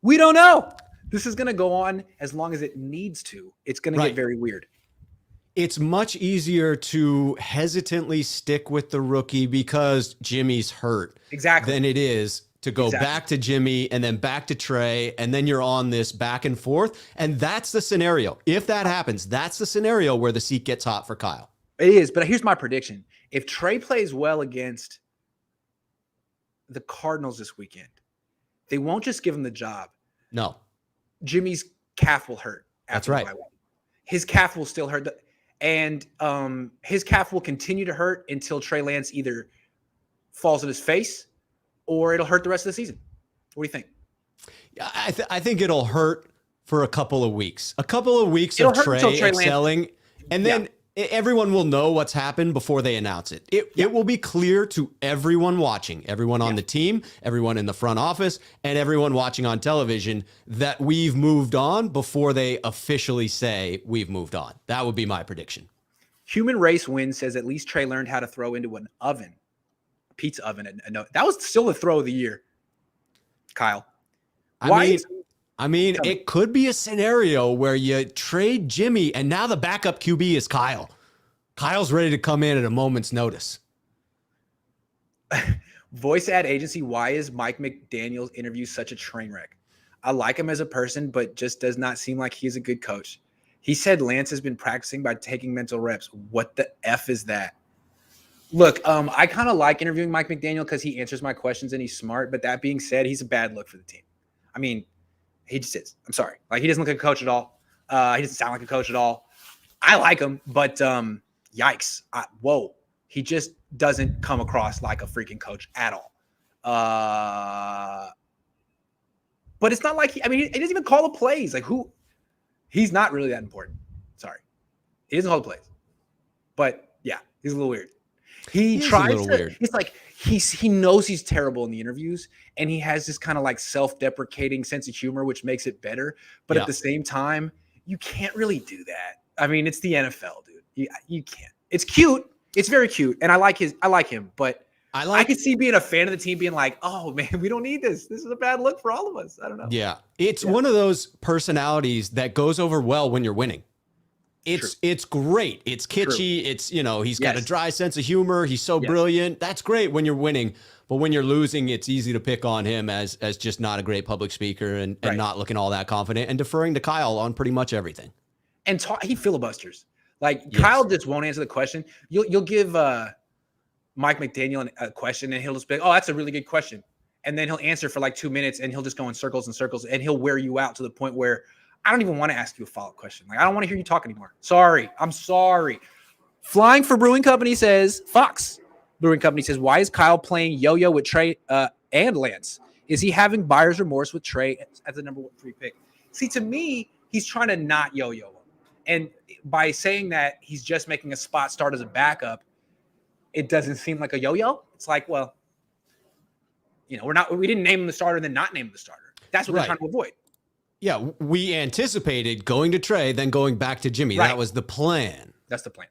We don't know. This is going to go on as long as it needs to. It's going to get very weird. It's much easier to hesitantly stick with the rookie because Jimmy's hurt than it is to go back to Jimmy and then back to Trey, and then you're on this back and forth. And that's the scenario. If that happens, that's the scenario where the seat gets hot for Kyle. It is, but here's my prediction. If Trey plays well against the Cardinals this weekend, they won't just give him the job. No. Jimmy's calf will hurt. That's right. His calf will still hurt. And his calf will continue to hurt until Trey Lance either falls in his face or it'll hurt the rest of the season. What do you think? Yeah, I think it'll hurt for a couple of weeks. A couple of weeks of Trey excelling. Lance. And then everyone will know what's happened before they announce it. It will be clear to everyone watching, everyone on the team, everyone in the front office, and everyone watching on television that we've moved on before they officially say we've moved on. That would be my prediction. Human Race Win says at least Trey learned how to throw into an oven, a pizza oven. No, that was still the throw of the year, Kyle. I mean, it could be a scenario where you trade Jimmy and now the backup QB is Kyle. Kyle's ready to come in at a moment's notice. Voice ad agency, why is Mike McDaniel's interview such a train wreck? I like him as a person, but just does not seem like he's a good coach. He said Lance has been practicing by taking mental reps. What the F is that? Look, I kind of like interviewing Mike McDaniel because he answers my questions and he's smart. But that being said, he's a bad look for the team. I mean, he just is. I'm sorry. Like, he doesn't look like a coach at all. He doesn't sound like a coach at all. I like him, but yikes. Whoa. He just doesn't come across like a freaking coach at all. But it's not like he doesn't even call the plays. Like, he's not really that important. Sorry. He doesn't call the plays. But yeah, he's a little weird. He tries to, weird. It's like he knows he's terrible in the interviews, and he has this kind of like self-deprecating sense of humor, which makes it better. But at the same time, you can't really do that. I mean, it's the NFL, dude. You can't. It's cute. It's very cute, and I like him. But I could see being a fan of the team being like, "Oh man, we don't need this. This is a bad look for all of us." I don't know. Yeah, it's one of those personalities that goes over well when you're winning. It's great. It's kitschy. True. It's, he's got a dry sense of humor. He's so brilliant. That's great when you're winning. But when you're losing, it's easy to pick on him as just not a great public speaker and not looking all that confident and deferring to Kyle on pretty much everything. And he filibusters. Like, Kyle just won't answer the question. You'll give Mike McDaniel a question, and he'll just be like, "Oh, that's a really good question." And then he'll answer for like 2 minutes, and he'll just go in circles and circles, and he'll wear you out to the point where I don't even want to ask you a follow-up question. Like, I don't want to hear you talk anymore. Sorry. I'm sorry. Flying for Brewing Company says, Fox Brewing Company says, why is Kyle playing yo-yo with Trey and Lance? Is he having buyer's remorse with Trey as the number 3 pick? See, to me, he's trying to not yo-yo him. And by saying that he's just making a spot start as a backup, it doesn't seem like a yo-yo. It's like, well, we didn't name him the starter and then not name him the starter. That's what they're trying to avoid. Yeah, we anticipated going to Trey, then going back to Jimmy. That was the plan. That's the plan.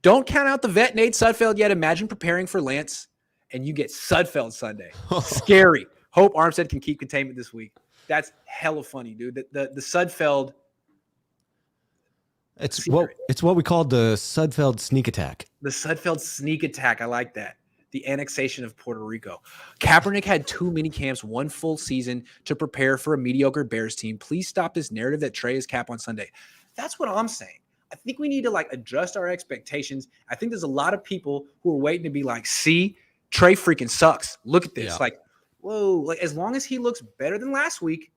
Don't count out the vet Nate Sudfeld yet. Imagine preparing for Lance, and you get Sudfeld Sunday. Scary. Hope Armstead can keep containment this week. That's hella funny, dude. The Sudfeld secret. It's what we called the Sudfeld sneak attack. The Sudfeld sneak attack. I like that. The annexation of Puerto Rico. Kaepernick had 2 mini camps, 1 full season to prepare for a mediocre Bears team. Please stop this narrative that Trey is Cap on Sunday. That's what I'm saying. I think we need to adjust our expectations. I think there's a lot of people who are waiting to be like, see, Trey freaking sucks. Look at this. Yeah. Whoa, as long as he looks better than last week,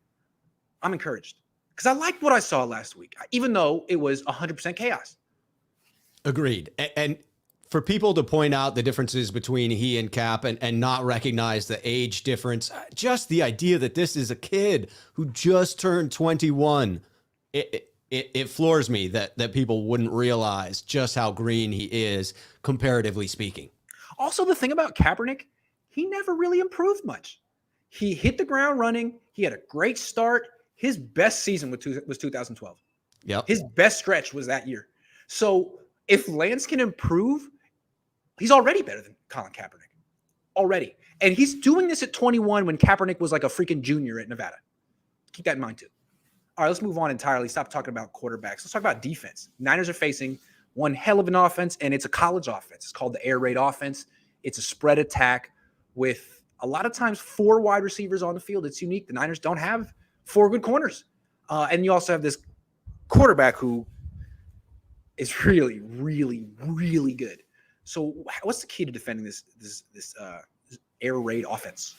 I'm encouraged. Because I liked what I saw last week, even though it was 100% chaos. Agreed. And for people to point out the differences between he and Cap and not recognize the age difference, just the idea that this is a kid who just turned 21, it floors me that people wouldn't realize just how green he is, comparatively speaking. Also, the thing about Kaepernick, he never really improved much. He hit the ground running. He had a great start. His best season was 2012. Yep. His best stretch was that year. So if Lance can improve, he's already better than Colin Kaepernick. Already. And he's doing this at 21 when Kaepernick was like a freaking junior at Nevada. Keep that in mind too. All right, let's move on entirely. Stop talking about quarterbacks. Let's talk about defense. Niners are facing one hell of an offense, and it's a college offense. It's called the air raid offense. It's a spread attack with a lot of times 4 wide receivers on the field. It's unique. The Niners don't have 4 good corners. And you also have this quarterback who is really, really, really good. So what's the key to defending this air raid offense?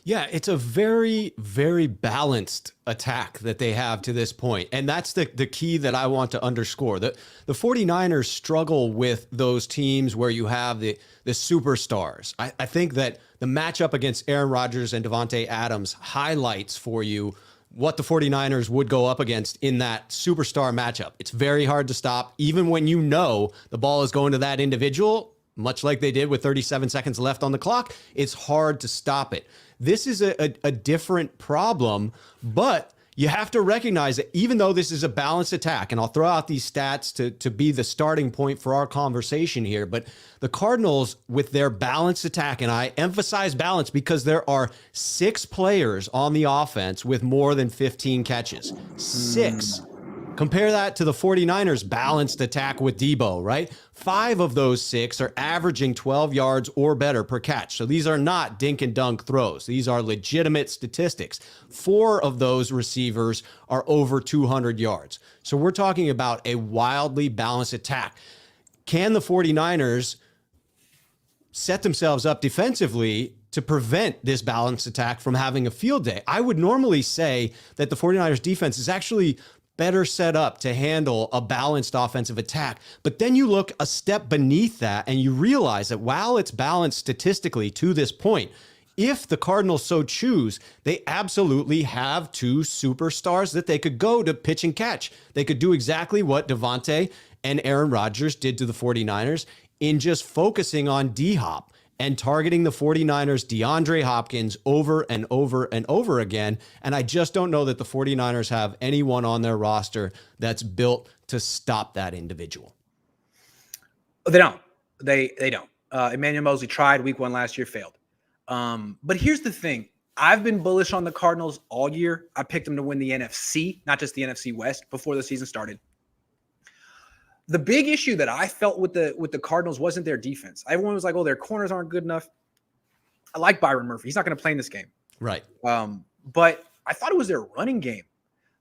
Yeah, it's a very, very balanced attack that they have to this point. And that's the key that I want to underscore. The 49ers struggle with those teams where you have the superstars. I think that the matchup against Aaron Rodgers and Devontae Adams highlights for you what the 49ers would go up against in that superstar matchup. It's very hard to stop, even when you know the ball is going to that individual, much like they did with 37 seconds left on the clock. It's hard to stop it. This is a different problem, but you have to recognize that even though this is a balanced attack, and I'll throw out these stats to be the starting point for our conversation here, but the Cardinals with their balanced attack, and I emphasize balance because there are 6 players on the offense with more than 15 catches. 6. Compare that to the 49ers balanced attack with Debo, right? 5 of those 6 are averaging 12 yards or better per catch. So these are not dink and dunk throws. These are legitimate statistics. 4 of those receivers are over 200 yards. So we're talking about a wildly balanced attack. Can the 49ers set themselves up defensively to prevent this balanced attack from having a field day? I would normally say that the 49ers defense is actually better set up to handle a balanced offensive attack. But then you look a step beneath that and you realize that while it's balanced statistically to this point, if the Cardinals so choose, they absolutely have 2 superstars that they could go to pitch and catch. They could do exactly what Devontae and Aaron Rodgers did to the 49ers in just focusing on D-Hop and targeting the 49ers, DeAndre Hopkins, over and over and over again. And I just don't know that the 49ers have anyone on their roster that's built to stop that individual. They don't. They don't. Emmanuel Mosley tried week 1 last year, failed. But here's the thing. I've been bullish on the Cardinals all year. I picked them to win the NFC, not just the NFC West, before the season started. The big issue that I felt with the Cardinals wasn't their defense. Everyone was like, oh, their corners aren't good enough. I like Byron Murphy. He's not going to play in this game. Right. But I thought it was their running game.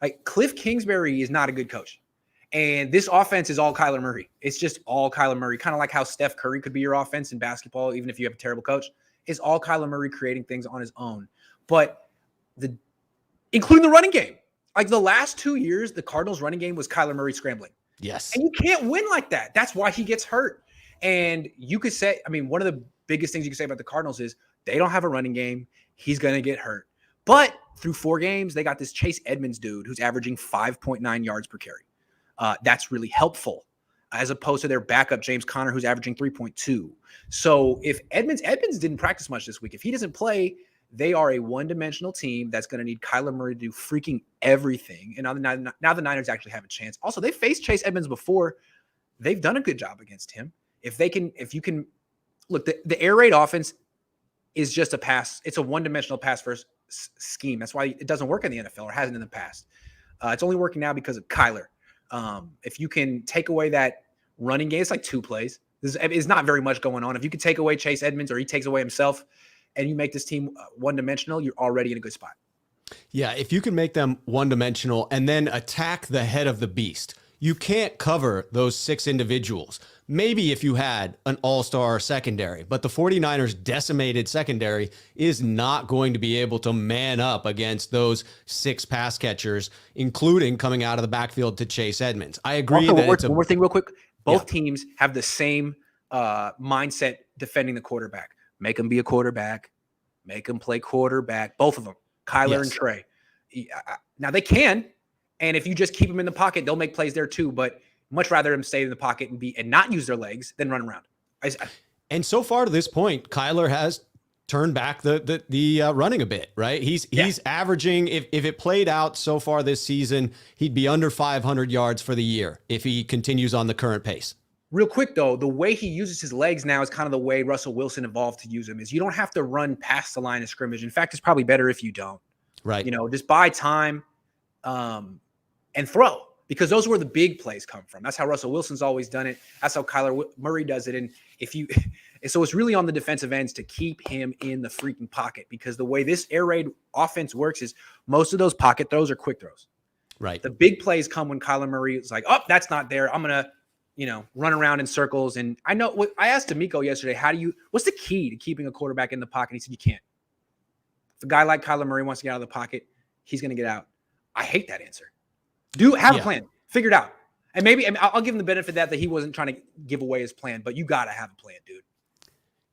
Like Cliff Kingsbury is not a good coach. And this offense is all Kyler Murray. It's just all Kyler Murray. Kind of like how Steph Curry could be your offense in basketball, even if you have a terrible coach. It's all Kyler Murray creating things on his own. But including the running game. Like the last 2 years, the Cardinals running game was Kyler Murray scrambling. Yes. And you can't win like that. That's why he gets hurt. And you could say, I mean, one of the biggest things you can say about the Cardinals is they don't have a running game. He's going to get hurt. But through 4 games, they got this Chase Edmonds dude who's averaging 5.9 yards per carry. That's really helpful as opposed to their backup, James Conner, who's averaging 3.2. So if Edmonds didn't practice much this week, if he doesn't play, they are a one-dimensional team that's going to need Kyler Murray to do freaking everything. And now the Niners actually have a chance. Also, they faced Chase Edmonds before. They've done a good job against him. If you can look, the air raid offense is just a pass. It's a one-dimensional pass first scheme. That's why it doesn't work in the NFL or hasn't in the past. It's only working now because of Kyler. If you can take away that running game, it's like 2 plays. It's not very much going on. If you could take away Chase Edmonds or he takes away himself and you make this team one-dimensional, you're already in a good spot. Yeah, if you can make them one-dimensional and then attack the head of the beast, you can't cover those 6 individuals. Maybe if you had an all-star secondary, but the 49ers' decimated secondary is not going to be able to man up against those 6 pass catchers, including coming out of the backfield to Chase Edmonds. I agree. Also, that one more thing real quick. Both teams have the same mindset defending the quarterback. Make him be a quarterback. Make him play quarterback. Both of them, Kyler and Trey. Now, they can, and if you just keep them in the pocket, they'll make plays there too, but much rather them stay in the pocket and not use their legs than run around. And so far to this point, Kyler has turned back the running a bit, right? He's averaging, if it played out so far this season, he'd be under 500 yards for the year if he continues on the current pace. Real quick, though, the way he uses his legs now is kind of the way Russell Wilson evolved to use them, is you don't have to run past the line of scrimmage. In fact, it's probably better if you don't. Right. Just buy time and throw, because those are where the big plays come from. That's how Russell Wilson's always done it. That's how Kyler Murray does it. And so it's really on the defensive ends to keep him in the freaking pocket, because the way this air raid offense works is most of those pocket throws are quick throws. Right. The big plays come when Kyler Murray is like, oh, that's not there. I'm going to, run around in circles. And I know I asked D'Amico yesterday, what's the key to keeping a quarterback in the pocket? He said, you can't. If a guy like Kyler Murray wants to get out of the pocket, he's going to get out. I hate that answer. Have a plan. Figure it out. And maybe I'll give him the benefit that he wasn't trying to give away his plan, but you got to have a plan, dude.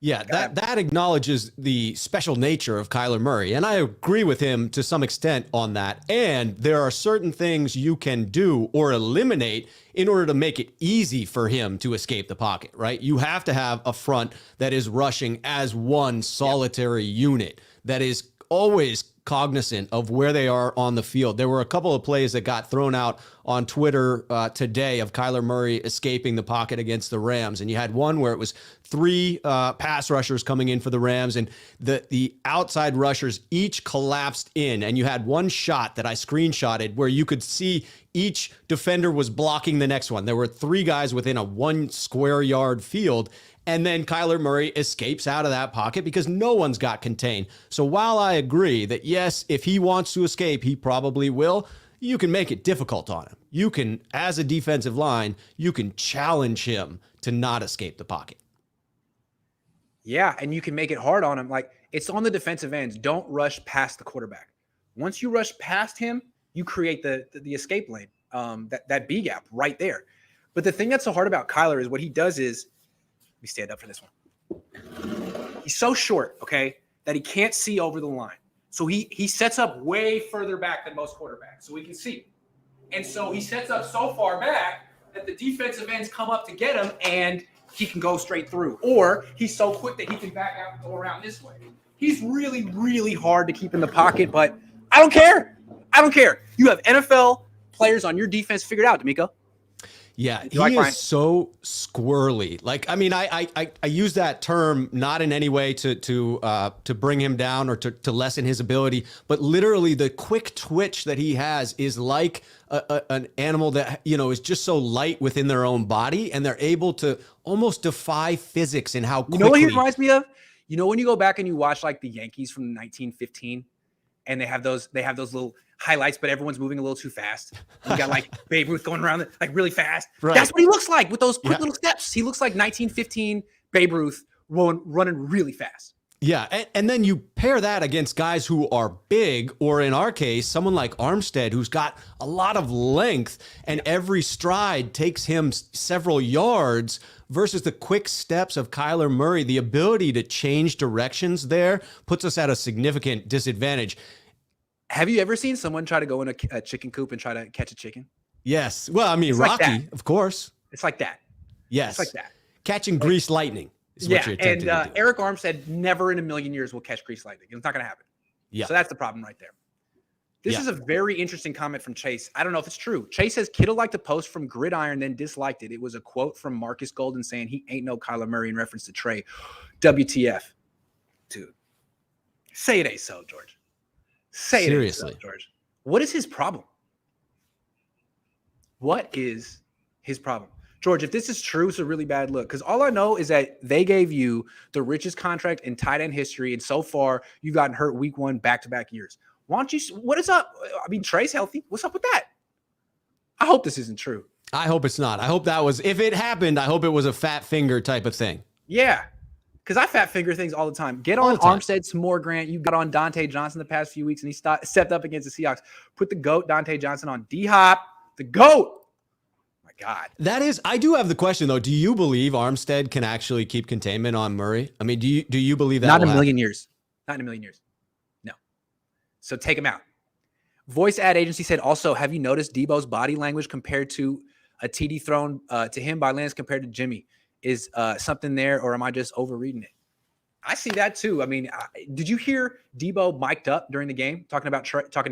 Yeah, that acknowledges the special nature of Kyler Murray, and I agree with him to some extent on that. And there are certain things you can do or eliminate in order to make it easy for him to escape the pocket, right? You have to have a front that is rushing as one solitary unit that is always cognizant of where they are on the field. There were a couple of plays that got thrown out on Twitter today of Kyler Murray escaping the pocket against the Rams. And you had one where it was 3 pass rushers coming in for the Rams, and the outside rushers each collapsed in. And you had one shot that I screenshotted where you could see each defender was blocking the next one. There were 3 guys within a 1 square yard field. And then Kyler Murray escapes out of that pocket because no one's got contained. So while I agree that, yes, if he wants to escape, he probably will, you can make it difficult on him. You can, as a defensive line, you can challenge him to not escape the pocket. Yeah, and you can make it hard on him. Like, it's on the defensive ends. Don't rush past the quarterback. Once you rush past him, you create the escape lane, that B gap right there. But the thing that's so hard about Kyler is what he does is, let me stand up for this one. He's so short, okay, that he can't see over the line. So he sets up way further back than most quarterbacks, so he can see. And so he sets up so far back that the defensive ends come up to get him, and he can go straight through. Or he's so quick that he can back out and go around this way. He's really, really hard to keep in the pocket, but I don't care. I don't care. You have NFL players on your defense figured out, D'Amico. Yeah, he is so squirrely. Like, I mean, I use that term not in any way to bring him down or to lessen his ability, but literally the quick twitch that he has is like an animal that, is just so light within their own body, and they're able to almost defy physics in how quickly. You know what he reminds me of? When you go back and you watch like the Yankees from 1915, and they have those little highlights, but everyone's moving a little too fast. You got like Babe Ruth going around like really fast. Right. That's what he looks like with those quick little steps. He looks like 1915 Babe Ruth running really fast. Yeah, and then you pair that against guys who are big, or in our case, someone like Armstead, who's got a lot of length, and every stride takes him several yards, versus the quick steps of Kyler Murray. The ability to change directions there puts us at a significant disadvantage. Have you ever seen someone try to go in a chicken coop and try to catch a chicken? Yes. Well, I mean, it's Rocky, like of course. It's like that. Yes. It's like that. Catching greased lightning is what you're attempting to do. Eric Armstead never in a million years will catch greased lightning. It's not going to happen. Yeah. So that's the problem right there. This is a very interesting comment from Chase. I don't know if it's true. Chase says Kittle liked a post from Gridiron, then disliked it. It was a quote from Marcus Golden saying he ain't no Kyler Murray in reference to Trey. WTF. Dude. Say it ain't so, George. Say it. Seriously, George. What is his problem? What is his problem? George, if this is true, it's a really bad look. Because all I know is that they gave you the richest contract in tight end history. And so far, you've gotten hurt week 1 back-to-back years. Why don't you – what is up? I mean, Trey's healthy. What's up with that? I hope this isn't true. I hope it's not. I hope that was – if it happened, I hope it was a fat finger type of thing. Yeah, because I fat finger things all the time. Get on Armstead some more, Grant. You got on Dante Johnson the past few weeks, and he stepped up against the Seahawks. Put the GOAT Dante Johnson on D-Hop. The GOAT. God. That is, I do have the question though. Do you believe Armstead can actually keep containment on Murray? I mean, do you believe that? Not in a million years. Not in a million years. No. So take him out. Voice ad agency said also, have you noticed Debo's body language compared to a TD thrown to him by Lance compared to Jimmy? Is something there, or am I just overreading it? I see that too. I mean, did you hear Debo mic'd up during the game talking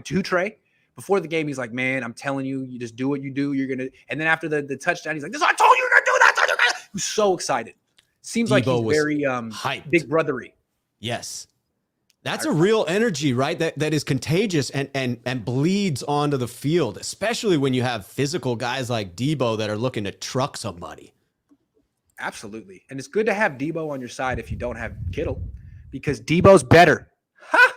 to Trey? Before the game, he's like, man, I'm telling you, you just do what you do. You're going to – and then after the touchdown, he's like, this is what I told you to do. That's what you're going to – He was so excited. Seems like he's very hyped. big brothery. Yes. That's a real energy, right? That is contagious and bleeds onto the field, especially when you have physical guys like Debo that are looking to truck somebody. Absolutely. And it's good to have Debo on your side if you don't have Kittle, because Debo's better. Ha!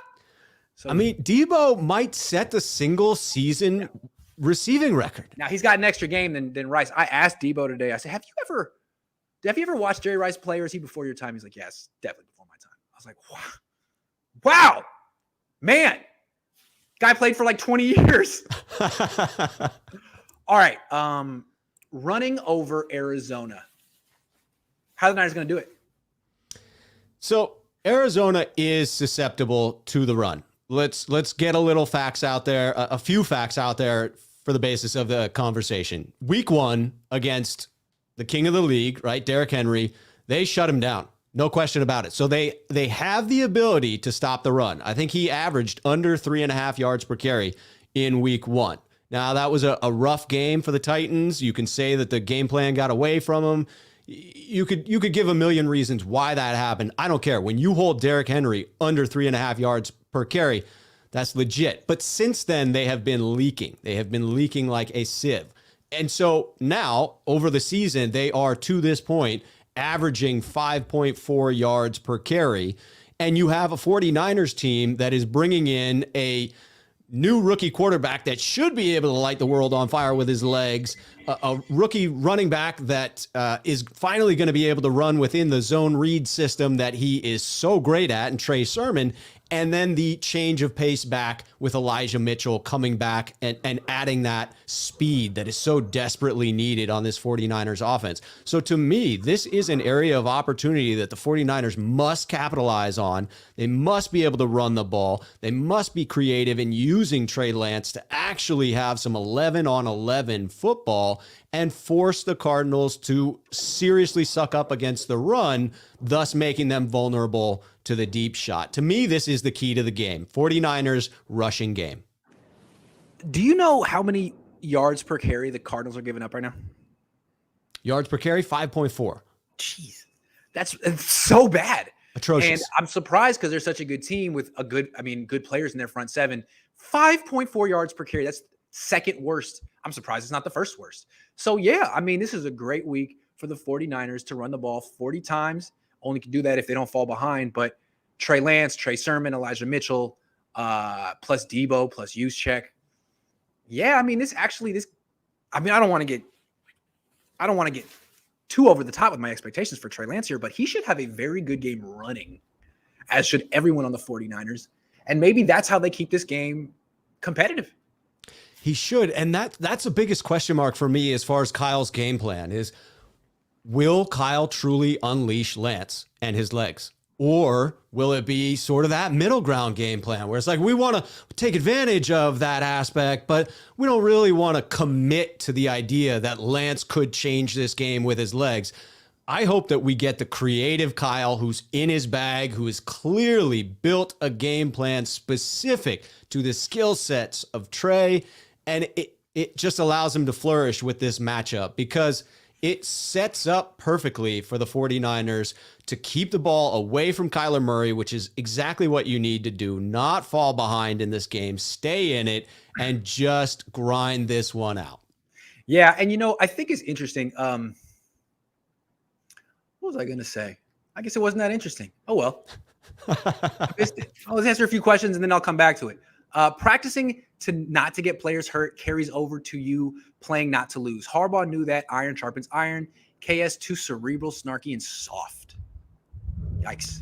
So, I mean, Debo might set the single season receiving record. Now he's got an extra game than Rice. I asked Debo today. I said, "Have you ever watched Jerry Rice play, or is he before your time?" He's like, "Yes, definitely before my time." I was like, "Wow, man, guy played for like 20 years." All right, running over Arizona. How are the Niners going to do it? So Arizona is susceptible to the run. Let's get a little facts out there, a few facts out there for the basis of the conversation. Week 1 against the king of the league, right, Derrick Henry, they shut him down. No question about it. So they have the ability to stop the run. I think he averaged under 3.5 yards per carry in week 1. Now, that was a rough game for the Titans. You can say that the game plan got away from him. You could give a million reasons why that happened. I don't care. When you hold Derrick Henry under 3.5 yards per carry, that's legit. But since then, they have been leaking. They have been leaking like a sieve. And so now, over the season, they are, to this point, averaging 5.4 yards per carry. And you have a 49ers team that is bringing in a new rookie quarterback that should be able to light the world on fire with his legs, a rookie running back that is finally going to be able to run within the zone read system that he is so great at, and Trey Sermon, and then the change of pace back with Elijah Mitchell coming back and adding that speed that is so desperately needed on this 49ers offense. So to me, this is an area of opportunity that the 49ers must capitalize on. They must be able to run the ball. They must be creative in using Trey Lance to actually have some 11-on-11 football and force the Cardinals to seriously suck up against the run, thus making them vulnerable to the deep shot. To me, this is the key to the game. 49ers rushing game. Do you know how many yards per carry the Cardinals are giving up right now? Yards per carry, 5.4. Jeez, that's so bad. Atrocious. And I'm surprised because they're such a good team with good players in their front seven. 5.4 yards per carry. That's second worst. I'm surprised it's not the first worst. So yeah, I mean, this is a great week for the 49ers to run the ball 40 times. Only can do that if they don't fall behind. But Trey Lance, Trey Sermon, Elijah Mitchell, plus Debo, plus Juszczyk. Yeah, I mean, I don't want to get too over the top with my expectations for Trey Lance here, but he should have a very good game running, as should everyone on the 49ers. And maybe that's how they keep this game competitive. He should. And that's the biggest question mark for me as far as Kyle's game plan is, will Kyle truly unleash Lance and his legs? Or will it be sort of that middle ground game plan where it's like, we want to take advantage of that aspect, but we don't really want to commit to the idea that Lance could change this game with his legs. I hope that we get the creative Kyle who's in his bag, who has clearly built a game plan specific to the skill sets of Trey. And it just allows him to flourish with this matchup because it sets up perfectly for the 49ers to keep the ball away from Kyler Murray, which is exactly what you need to do. Not fall behind in this game, stay in it, and just grind this one out. Yeah, and I think it's interesting. What was I going to say? I guess it wasn't that interesting. Oh well, I missed it. I'll answer a few questions and then I'll come back to it. Practicing to not to get players hurt carries over to you playing not to lose. Harbaugh knew that. Iron sharpens iron. KS too cerebral, snarky, and soft. Yikes.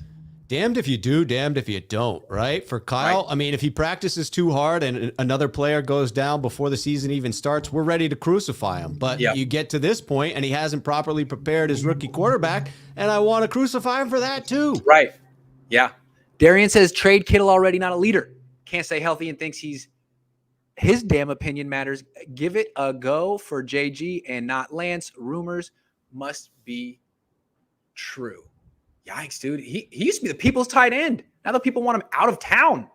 Damned if you do, damned if you don't, right? For Kyle, Right. I mean, if he practices too hard and another player goes down before the season even starts, we're ready to crucify him. But you get to this point and he hasn't properly prepared his rookie quarterback, and I want to crucify him for that too. Right. Yeah. Darian says trade Kittle already, not a leader. Can't stay healthy and thinks his damn opinion matters. Give it a go for JG and not Lance. Rumors must be true. Yikes, dude. He used to be the people's tight end. Now the people want him out of town.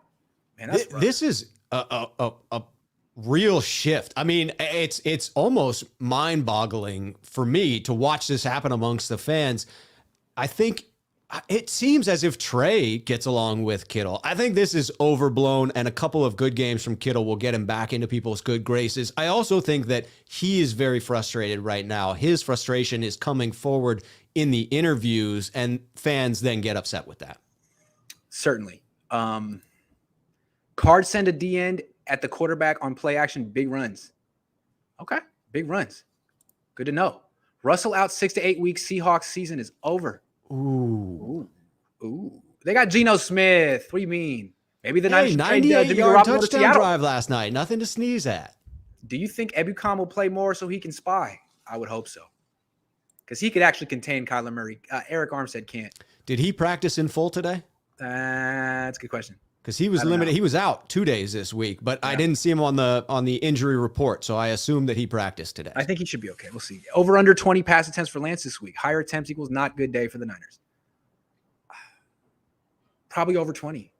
Man, that's rough. This is a real shift. I mean, it's almost mind-boggling for me to watch this happen amongst the fans. I think it seems as if Trey gets along with Kittle. I think this is overblown, and a couple of good games from Kittle will get him back into people's good graces. I also think that he is very frustrated right now. His frustration is coming forward in the interviews, and fans then get upset with that. Certainly. Cards send a D end at the quarterback on play action, big runs. Okay, big runs. Good to know. Russell out 6 to 8 weeks. Seahawks season is over. Ooh. They got Geno Smith. What do you mean? Maybe the Niners 98-yard touchdown drive last night. Nothing to sneeze at. Do you think Ebukam will play more so he can spy? I would hope so. Because he could actually contain Kyler Murray. Eric Armstead can't. Did he practice in full today? That's a good question. Because he was limited. He was out 2 days this week, but I didn't see him on the injury report, so I assume that he practiced today. I think he should be okay. We'll see. Over under 20 pass attempts for Lance this week. Higher attempts equals not good day for the Niners. Probably over 20.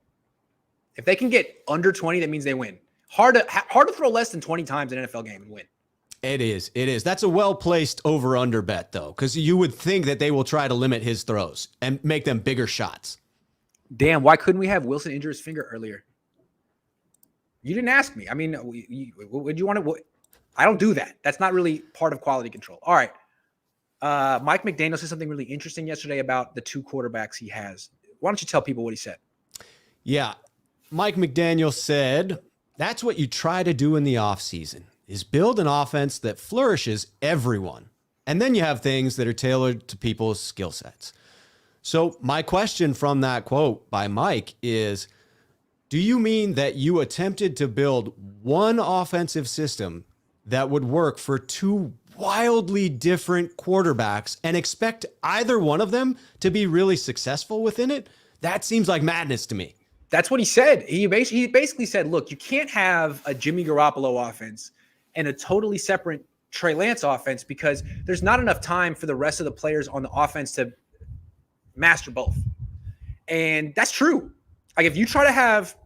If they can get under 20, that means they win. Hard to throw less than 20 times in an NFL game and win. It is. That's a well-placed over-under bet, though, because you would think that they will try to limit his throws and make them bigger shots. Damn, why couldn't we have Wilson injure his finger earlier? You didn't ask me. I mean, would you want to? I don't do that. That's not really part of quality control. All right. Mike McDaniel said something really interesting yesterday about the two quarterbacks he has. Why don't you tell people what he said? Yeah. Mike McDaniel said, that's what you try to do in the offseason, is build an offense that flourishes everyone. And then you have things that are tailored to people's skill sets. So my question from that quote by Mike is, do you mean that you attempted to build one offensive system that would work for two wildly different quarterbacks and expect either one of them to be really successful within it? That seems like madness to me. That's what he said. He basically said, look, you can't have a Jimmy Garoppolo offense and a totally separate Trey Lance offense because there's not enough time for the rest of the players on the offense to master both. And that's true. Like if you try to have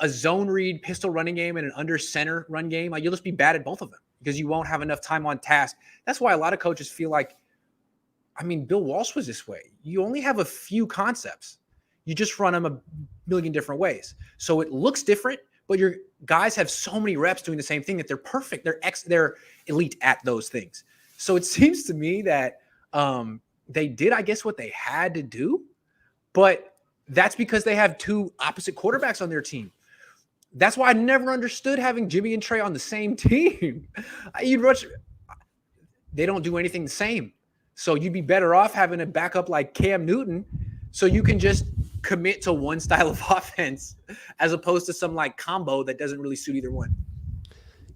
a zone read pistol running game and an under center run game, like you'll just be bad at both of them because you won't have enough time on task. That's why a lot of coaches feel like, I mean, Bill Walsh was this way. You only have a few concepts. You just run them a million different ways. So it looks different, but your guys have so many reps doing the same thing that they're perfect. They're elite at those things. So it seems to me that they did, I guess, what they had to do, but that's because they have two opposite quarterbacks on their team. That's why I never understood having Jimmy and Trey on the same team. They don't do anything the same. So you'd be better off having a backup like Cam Newton so you can just commit to one style of offense as opposed to some like combo that doesn't really suit either one.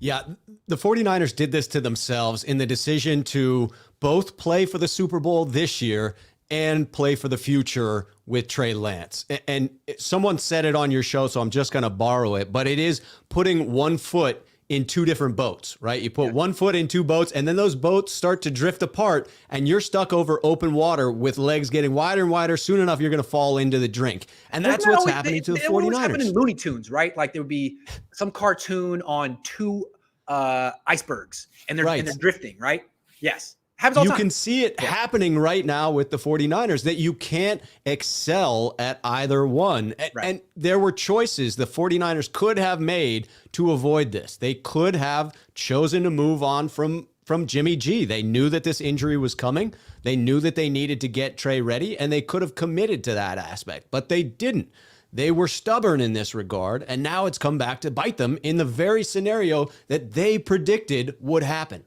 Yeah, the 49ers did this to themselves in the decision to both play for the Super Bowl this year and play for the future with Trey Lance. And someone said it on your show, so I'm just going to borrow it, but it is putting one foot in two different boats, right? You put one foot in two boats, and then those boats start to drift apart, and you're stuck over open water with legs getting wider and wider. Soon enough, you're going to fall into the drink. And that's what's happening to the 49ers. What's happening in Looney Tunes, right? Like there would be some cartoon on two icebergs, and they're drifting, right? Yes. Happens all the You time. can see it happening right now with the 49ers, that you can't excel at either one. And there were choices the 49ers could have made to avoid this. They could have chosen to move on from Jimmy G. They knew that this injury was coming. They knew that they needed to get Trey ready, and they could have committed to that aspect, but they didn't. They were stubborn in this regard, and now it's come back to bite them in the very scenario that they predicted would happen.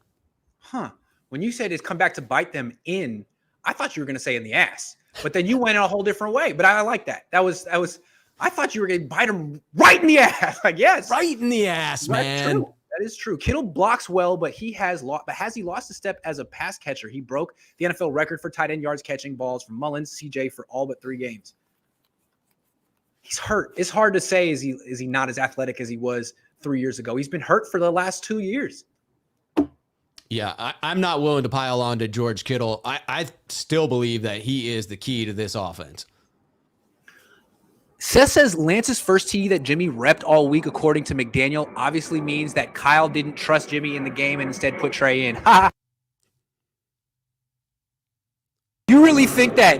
Huh. When you said it's come back to bite them in, I thought you were going to say in the ass, but then you went in a whole different way. But I like that. That was, I thought you were going to bite them right in the ass. Like, yes. Right in the ass, man. True. That is true. Kittle blocks well, but has he lost a step as a pass catcher? He broke the NFL record for tight end yards catching balls from Mullins, CJ for all but 3 games. He's hurt. It's hard to say, is he not as athletic as he was 3 years ago? He's been hurt for the last 2 years. Yeah, I'm not willing to pile on to George Kittle. I still believe that he is the key to this offense. Seth says Lance's first TD that Jimmy repped all week, according to McDaniel, obviously means that Kyle didn't trust Jimmy in the game and instead put Trey in. You really think that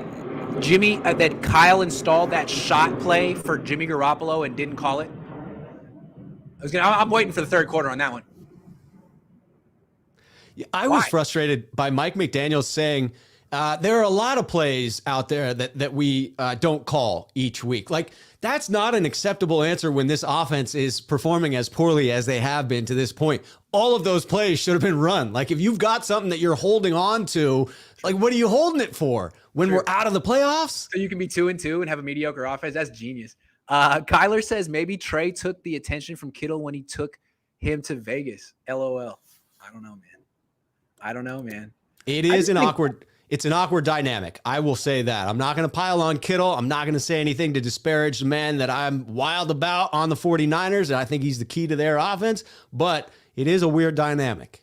that Kyle installed that shot play for Jimmy Garoppolo and didn't call it? I'm waiting for the third quarter on that one. I was frustrated by Mike McDaniel saying there are a lot of plays out there that we don't call each week. Like, that's not an acceptable answer when this offense is performing as poorly as they have been to this point. All of those plays should have been run. Like, if you've got something that you're holding on to, like, what are you holding it for when we're out of the playoffs? So you can be 2-2 and have a mediocre offense. That's genius. Kyler says maybe Trey took the attention from Kittle when he took him to Vegas. LOL. I don't know, man. It's an awkward dynamic. I will say that. I'm not going to pile on Kittle. I'm not going to say anything to disparage the man that I'm wild about on the 49ers, and I think he's the key to their offense, but it is a weird dynamic.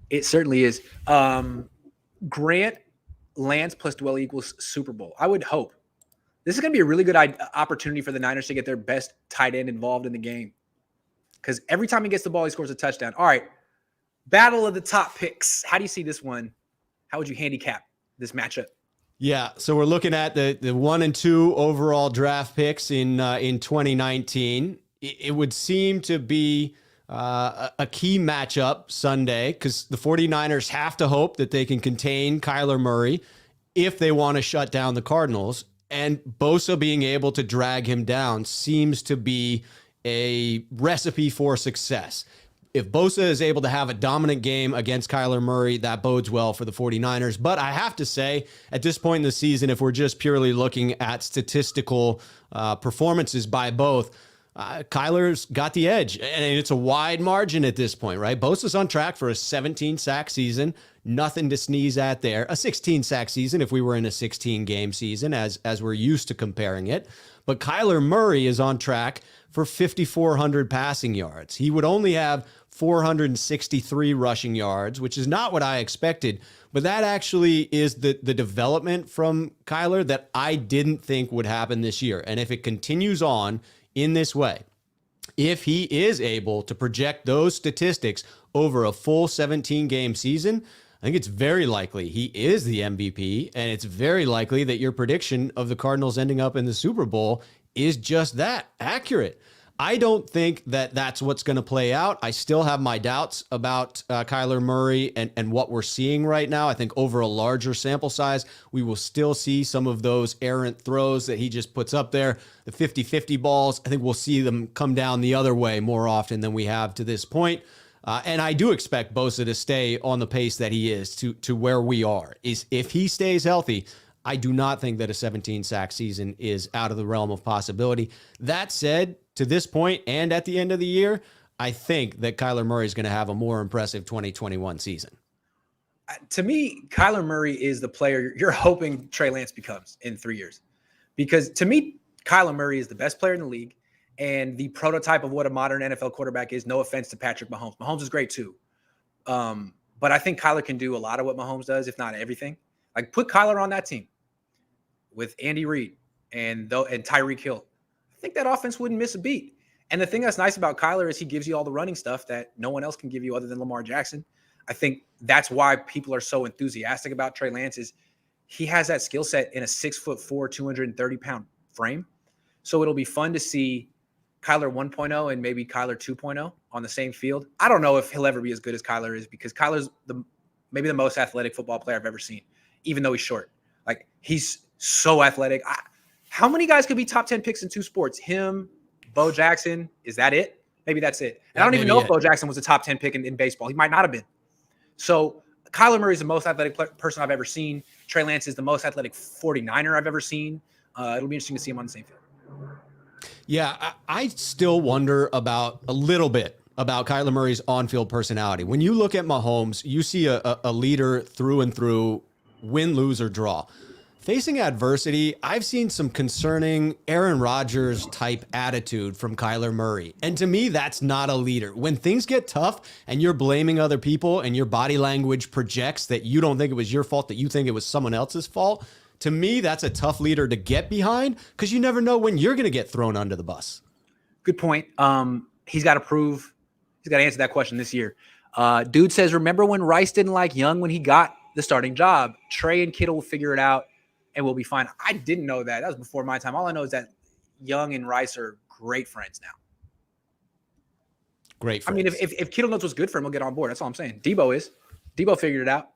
It certainly is. Grant, Lance plus Dwell equals Super Bowl. I would hope. This is going to be a really good opportunity for the Niners to get their best tight end involved in the game, because every time he gets the ball, he scores a touchdown. All right. Battle of the top picks. How do you see this one? How would you handicap this matchup? Yeah, so we're looking at the 1 and 2 overall draft picks in 2019. It would seem to be a key matchup Sunday, because the 49ers have to hope that they can contain Kyler Murray if they want to shut down the Cardinals. And Bosa being able to drag him down seems to be a recipe for success. If Bosa is able to have a dominant game against Kyler Murray, that bodes well for the 49ers. But I have to say, at this point in the season, if we're just purely looking at statistical performances by both, Kyler's got the edge. And it's a wide margin at this point, right? Bosa's on track for a 17-sack season. Nothing to sneeze at there. A 16-sack season if we were in a 16-game season, as we're used to comparing it. But Kyler Murray is on track for 5,400 passing yards. He would only have 463 rushing yards, which is not what I expected. But that actually is the development from Kyler that I didn't think would happen this year. And if it continues on in this way, if he is able to project those statistics over a full 17-game season, I think it's very likely he is the MVP, and it's very likely that your prediction of the Cardinals ending up in the Super Bowl is just that, accurate. I don't think that that's what's going to play out. I still have my doubts about Kyler Murray and what we're seeing right now. I think over a larger sample size, we will still see some of those errant throws that he just puts up there. The 50-50 balls, I think we'll see them come down the other way more often than we have to this point. And I do expect Bosa to stay on the pace that he is to where we are. If he stays healthy, I do not think that a 17-sack season is out of the realm of possibility. That said, to this point and at the end of the year, I think that Kyler Murray is going to have a more impressive 2021 season. To me, Kyler Murray is the player you're hoping Trey Lance becomes in 3 years. Because to me, Kyler Murray is the best player in the league and the prototype of what a modern NFL quarterback is. No offense to Patrick Mahomes. Mahomes is great too. But I think Kyler can do a lot of what Mahomes does, if not everything. Like, put Kyler on that team with Andy Reid and Tyreek Hill. I think that offense wouldn't miss a beat. And the thing that's nice about Kyler is he gives you all the running stuff that no one else can give you other than Lamar Jackson. I think that's why people are so enthusiastic about Trey Lance is he has that skill set in a 6'4", 230-pound frame. So it'll be fun to see Kyler 1.0 and maybe Kyler 2.0 on the same field. I don't know if he'll ever be as good as Kyler is because Kyler's maybe the most athletic football player I've ever seen, even though he's short. Like, he's so athletic. How many guys could be top 10 picks in 2 sports? Him, Bo Jackson. Is that it? Maybe that's it. And I don't even know if Bo Jackson was a top 10 pick in baseball. He might not have been. So Kyler Murray is the most athletic person I've ever seen. Trey Lance is the most athletic 49er I've ever seen. It'll be interesting to see him on the same field. Yeah, I still wonder a little bit about Kyler Murray's on-field personality. When you look at Mahomes, you see a leader through and through, win, lose, or draw. Facing adversity, I've seen some concerning Aaron Rodgers type attitude from Kyler Murray. And to me, that's not a leader. When things get tough and you're blaming other people and your body language projects that you don't think it was your fault, that you think it was someone else's fault, to me, that's a tough leader to get behind because you never know when you're going to get thrown under the bus. Good point. He's got to answer that question this year. Dude says, remember when Rice didn't like Young when he got the starting job? Trey and Kittle will figure it out and we'll be fine. I didn't know that. That was before my time. All I know is that Young and Rice are great friends now. Great friends. I mean, if Kittle knows what's good for him, he'll get on board. That's all I'm saying. Debo figured it out.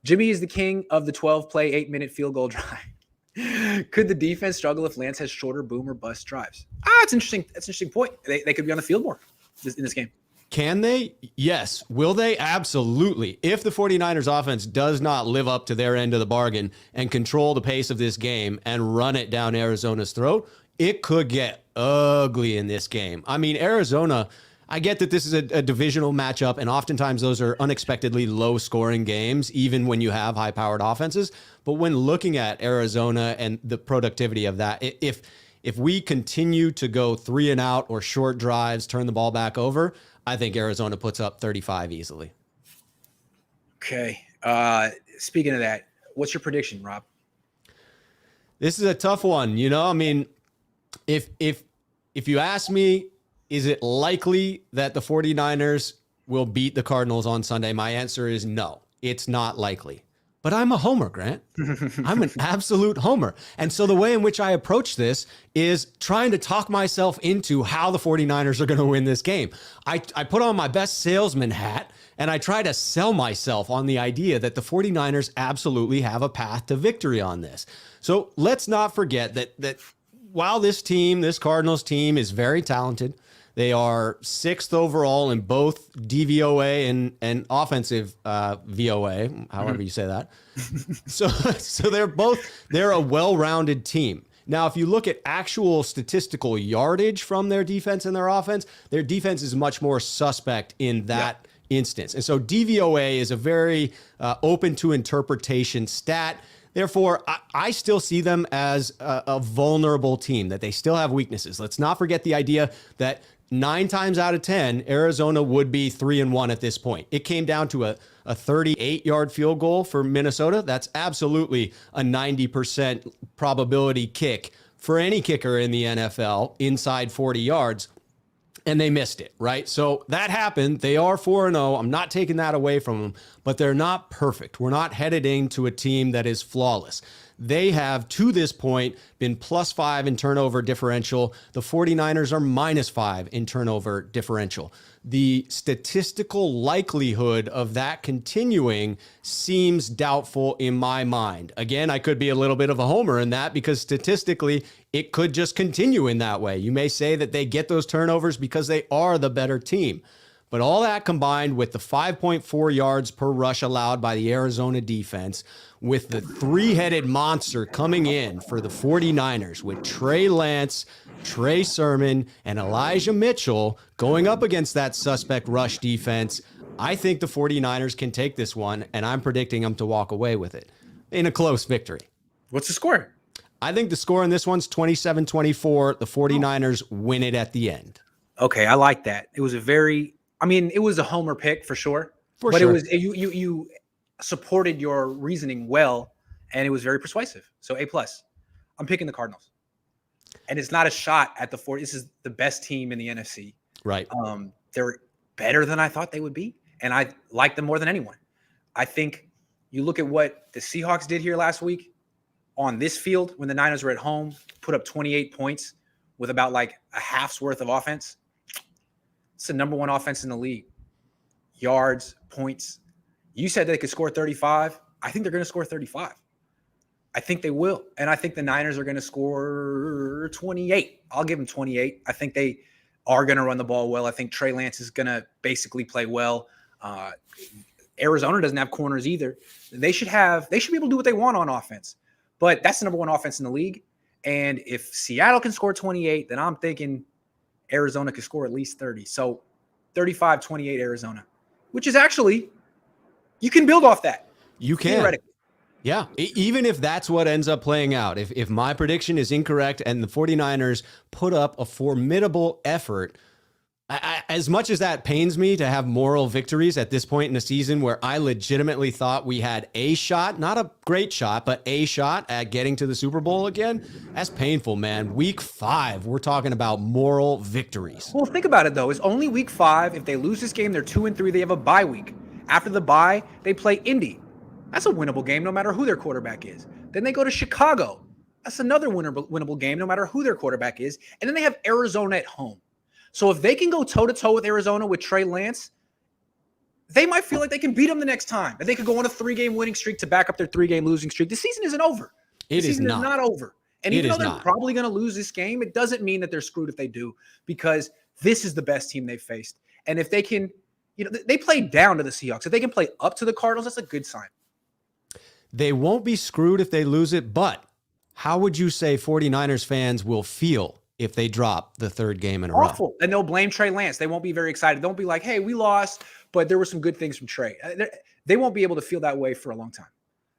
Jimmy is the king of the 12-play, 8-minute field goal drive. Could the defense struggle if Lance has shorter boom or bust drives? It's interesting. That's an interesting point. They could be on the field more in this game. Can they? Yes. Will they? Absolutely. If the 49ers offense does not live up to their end of the bargain and control the pace of this game and run it down Arizona's throat, it could get ugly in this game. I mean, Arizona, I get that this is a divisional matchup, and oftentimes those are unexpectedly low-scoring games, even when you have high-powered offenses. But when looking at Arizona and the productivity of that, if we continue to go 3 and out or short drives, turn the ball back over, I think Arizona puts up 35 easily. Okay. Speaking of that, what's your prediction, Rob? This is a tough one. You know, I mean, if you ask me, is it likely that the 49ers will beat the Cardinals on Sunday? My answer is no, it's not likely. But I'm a homer, Grant. I'm an absolute homer. And so the way in which I approach this is trying to talk myself into how the 49ers are going to win this game. I put on my best salesman hat and I try to sell myself on the idea that the 49ers absolutely have a path to victory on this. So let's not forget that while this Cardinals team is very talented, they are 6th overall in both DVOA and offensive VOA, however you say that. So they're a well-rounded team. Now, if you look at actual statistical yardage from their defense and their defense is much more suspect in that instance. And so DVOA is a very open to interpretation stat. Therefore, I still see them as a vulnerable team, that they still have weaknesses. Let's not forget the idea that 9 times out of 10, Arizona would be 3-1 at this point. It came down to a 38-yard field goal for Minnesota. That's absolutely a 90% probability kick for any kicker in the NFL inside 40 yards. And they missed it, right? So that happened. They are 4-0. I'm not taking that away from them, but they're not perfect. We're not headed into a team that is flawless. They have, to this point, been +5 in turnover differential. The 49ers are -5 in turnover differential. The statistical likelihood of that continuing seems doubtful in my mind. Again, I could be a little bit of a homer in that because statistically, it could just continue in that way. You may say that they get those turnovers because they are the better team. But all that combined with the 5.4 yards per rush allowed by the Arizona defense, with the 3-headed monster coming in for the 49ers with Trey Lance, Trey Sermon, and Elijah Mitchell going up against that suspect rush defense, I think the 49ers can take this one, and I'm predicting them to walk away with it in a close victory. What's the score? I think the score in this one's 27-24. The 49ers win it at the end. Okay, I like that. It was it was a homer pick for sure. But it was you supported your reasoning well, and it was very persuasive. So A+. I'm picking the Cardinals. And it's not a shot at the 40. This is the best team in the NFC. Right. They're better than I thought they would be. and I like them more than anyone. I think you look at what the Seahawks did here last week on this field when the Niners were at home, put up 28 points with about like a half's worth of offense. It's the number one offense in the league. Yards, points. You said they could score 35. I think they're going to score 35. I think they will. And I think the Niners are going to score 28. I'll give them 28. I think they are going to run the ball well. I think Trey Lance is going to basically play well. Arizona doesn't have corners either. They should be able to do what they want on offense. But that's the number one offense in the league. And if Seattle can score 28, then I'm thinking Arizona could score at least 30. So 35-28 Arizona, which is actually, you can build off that. You can. Theoretically. Yeah. Even if that's what ends up playing out, if my prediction is incorrect and the 49ers put up a formidable effort, as much as that pains me to have moral victories at this point in the season where I legitimately thought we had a shot, not a great shot, but a shot at getting to the Super Bowl again, that's painful, man. Week 5, we're talking about moral victories. Well, think about it, though. It's only week 5. If they lose this game, they're 2-3. They have a bye week. After the bye, they play Indy. That's a winnable game no matter who their quarterback is. Then they go to Chicago. That's another winnable game no matter who their quarterback is. And then they have Arizona at home. So if they can go toe-to-toe with Arizona with Trey Lance, they might feel like they can beat them the next time. And they could go on a 3-game winning streak to back up their 3-game losing streak. The season isn't over. The season is not over. And even though they're probably going to lose this game, it doesn't mean that they're screwed if they do, because this is the best team they've faced. And if they can, they played down to the Seahawks. If they can play up to the Cardinals, that's a good sign. They won't be screwed if they lose it, but how would you say 49ers fans will feel if they drop the 3rd game in a row? Awful. And they'll blame Trey Lance. They won't be very excited. Don't be like, hey, we lost, but there were some good things from Trey. They won't be able to feel that way for a long time.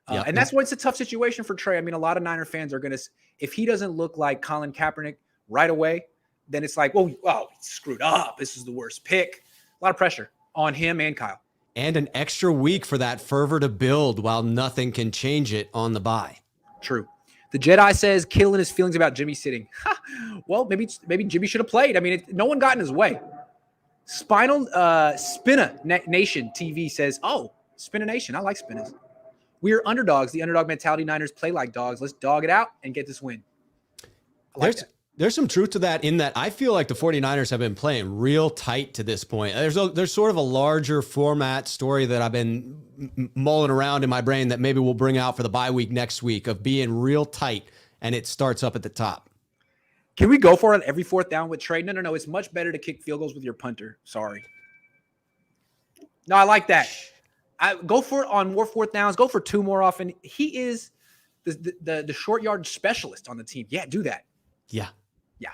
And that's why it's a tough situation for Trey. I mean, a lot of Niner fans are going to, if he doesn't look like Colin Kaepernick right away, then it's like, well, he screwed up. This is the worst pick. A lot of pressure on him and Kyle. And an extra week for that fervor to build while nothing can change it on the bye. True. The Jedi says Kittle and his feelings about Jimmy sitting. Well, maybe Jimmy should have played. I mean, no one got in his way. Spinna Nation TV says, Spinna Nation. I like Spinnas. We are underdogs. The underdog mentality. Niners play like dogs. Let's dog it out and get this win. There's some truth to that, in that I feel like the 49ers have been playing real tight to this point. There's sort of a larger format story that I've been mulling around in my brain that maybe we'll bring out for the bye week next week, of being real tight, and it starts up at the top. Can we go for it on every 4th down with Trey? No. It's much better to kick field goals with your punter. Sorry. No, I like that. Go for it on more 4th downs. Go for 2 more often. He is the short yard specialist on the team. Yeah, do that. Yeah.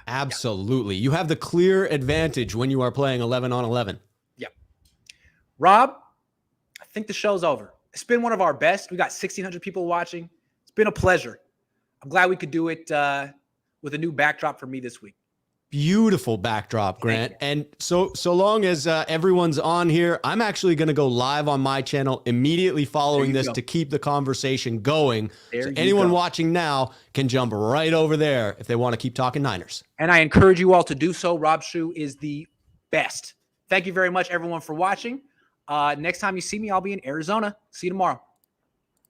Absolutely. You have the clear advantage when you are playing 11 on 11. Yeah. Rob, I think the show's over. It's been one of our best. We got 1,600 people watching. It's been a pleasure. I'm glad we could do it with a new backdrop for me this week. Beautiful backdrop, Grant. And so long as everyone's on here, I'm actually going to go live on my channel immediately following this to keep the conversation going. So anyone watching now can jump right over there if they want to keep talking Niners. And I encourage you all to do so. Rob Schuh is the best. Thank you very much, everyone, for watching. Next time you see me, I'll be in Arizona. See you tomorrow.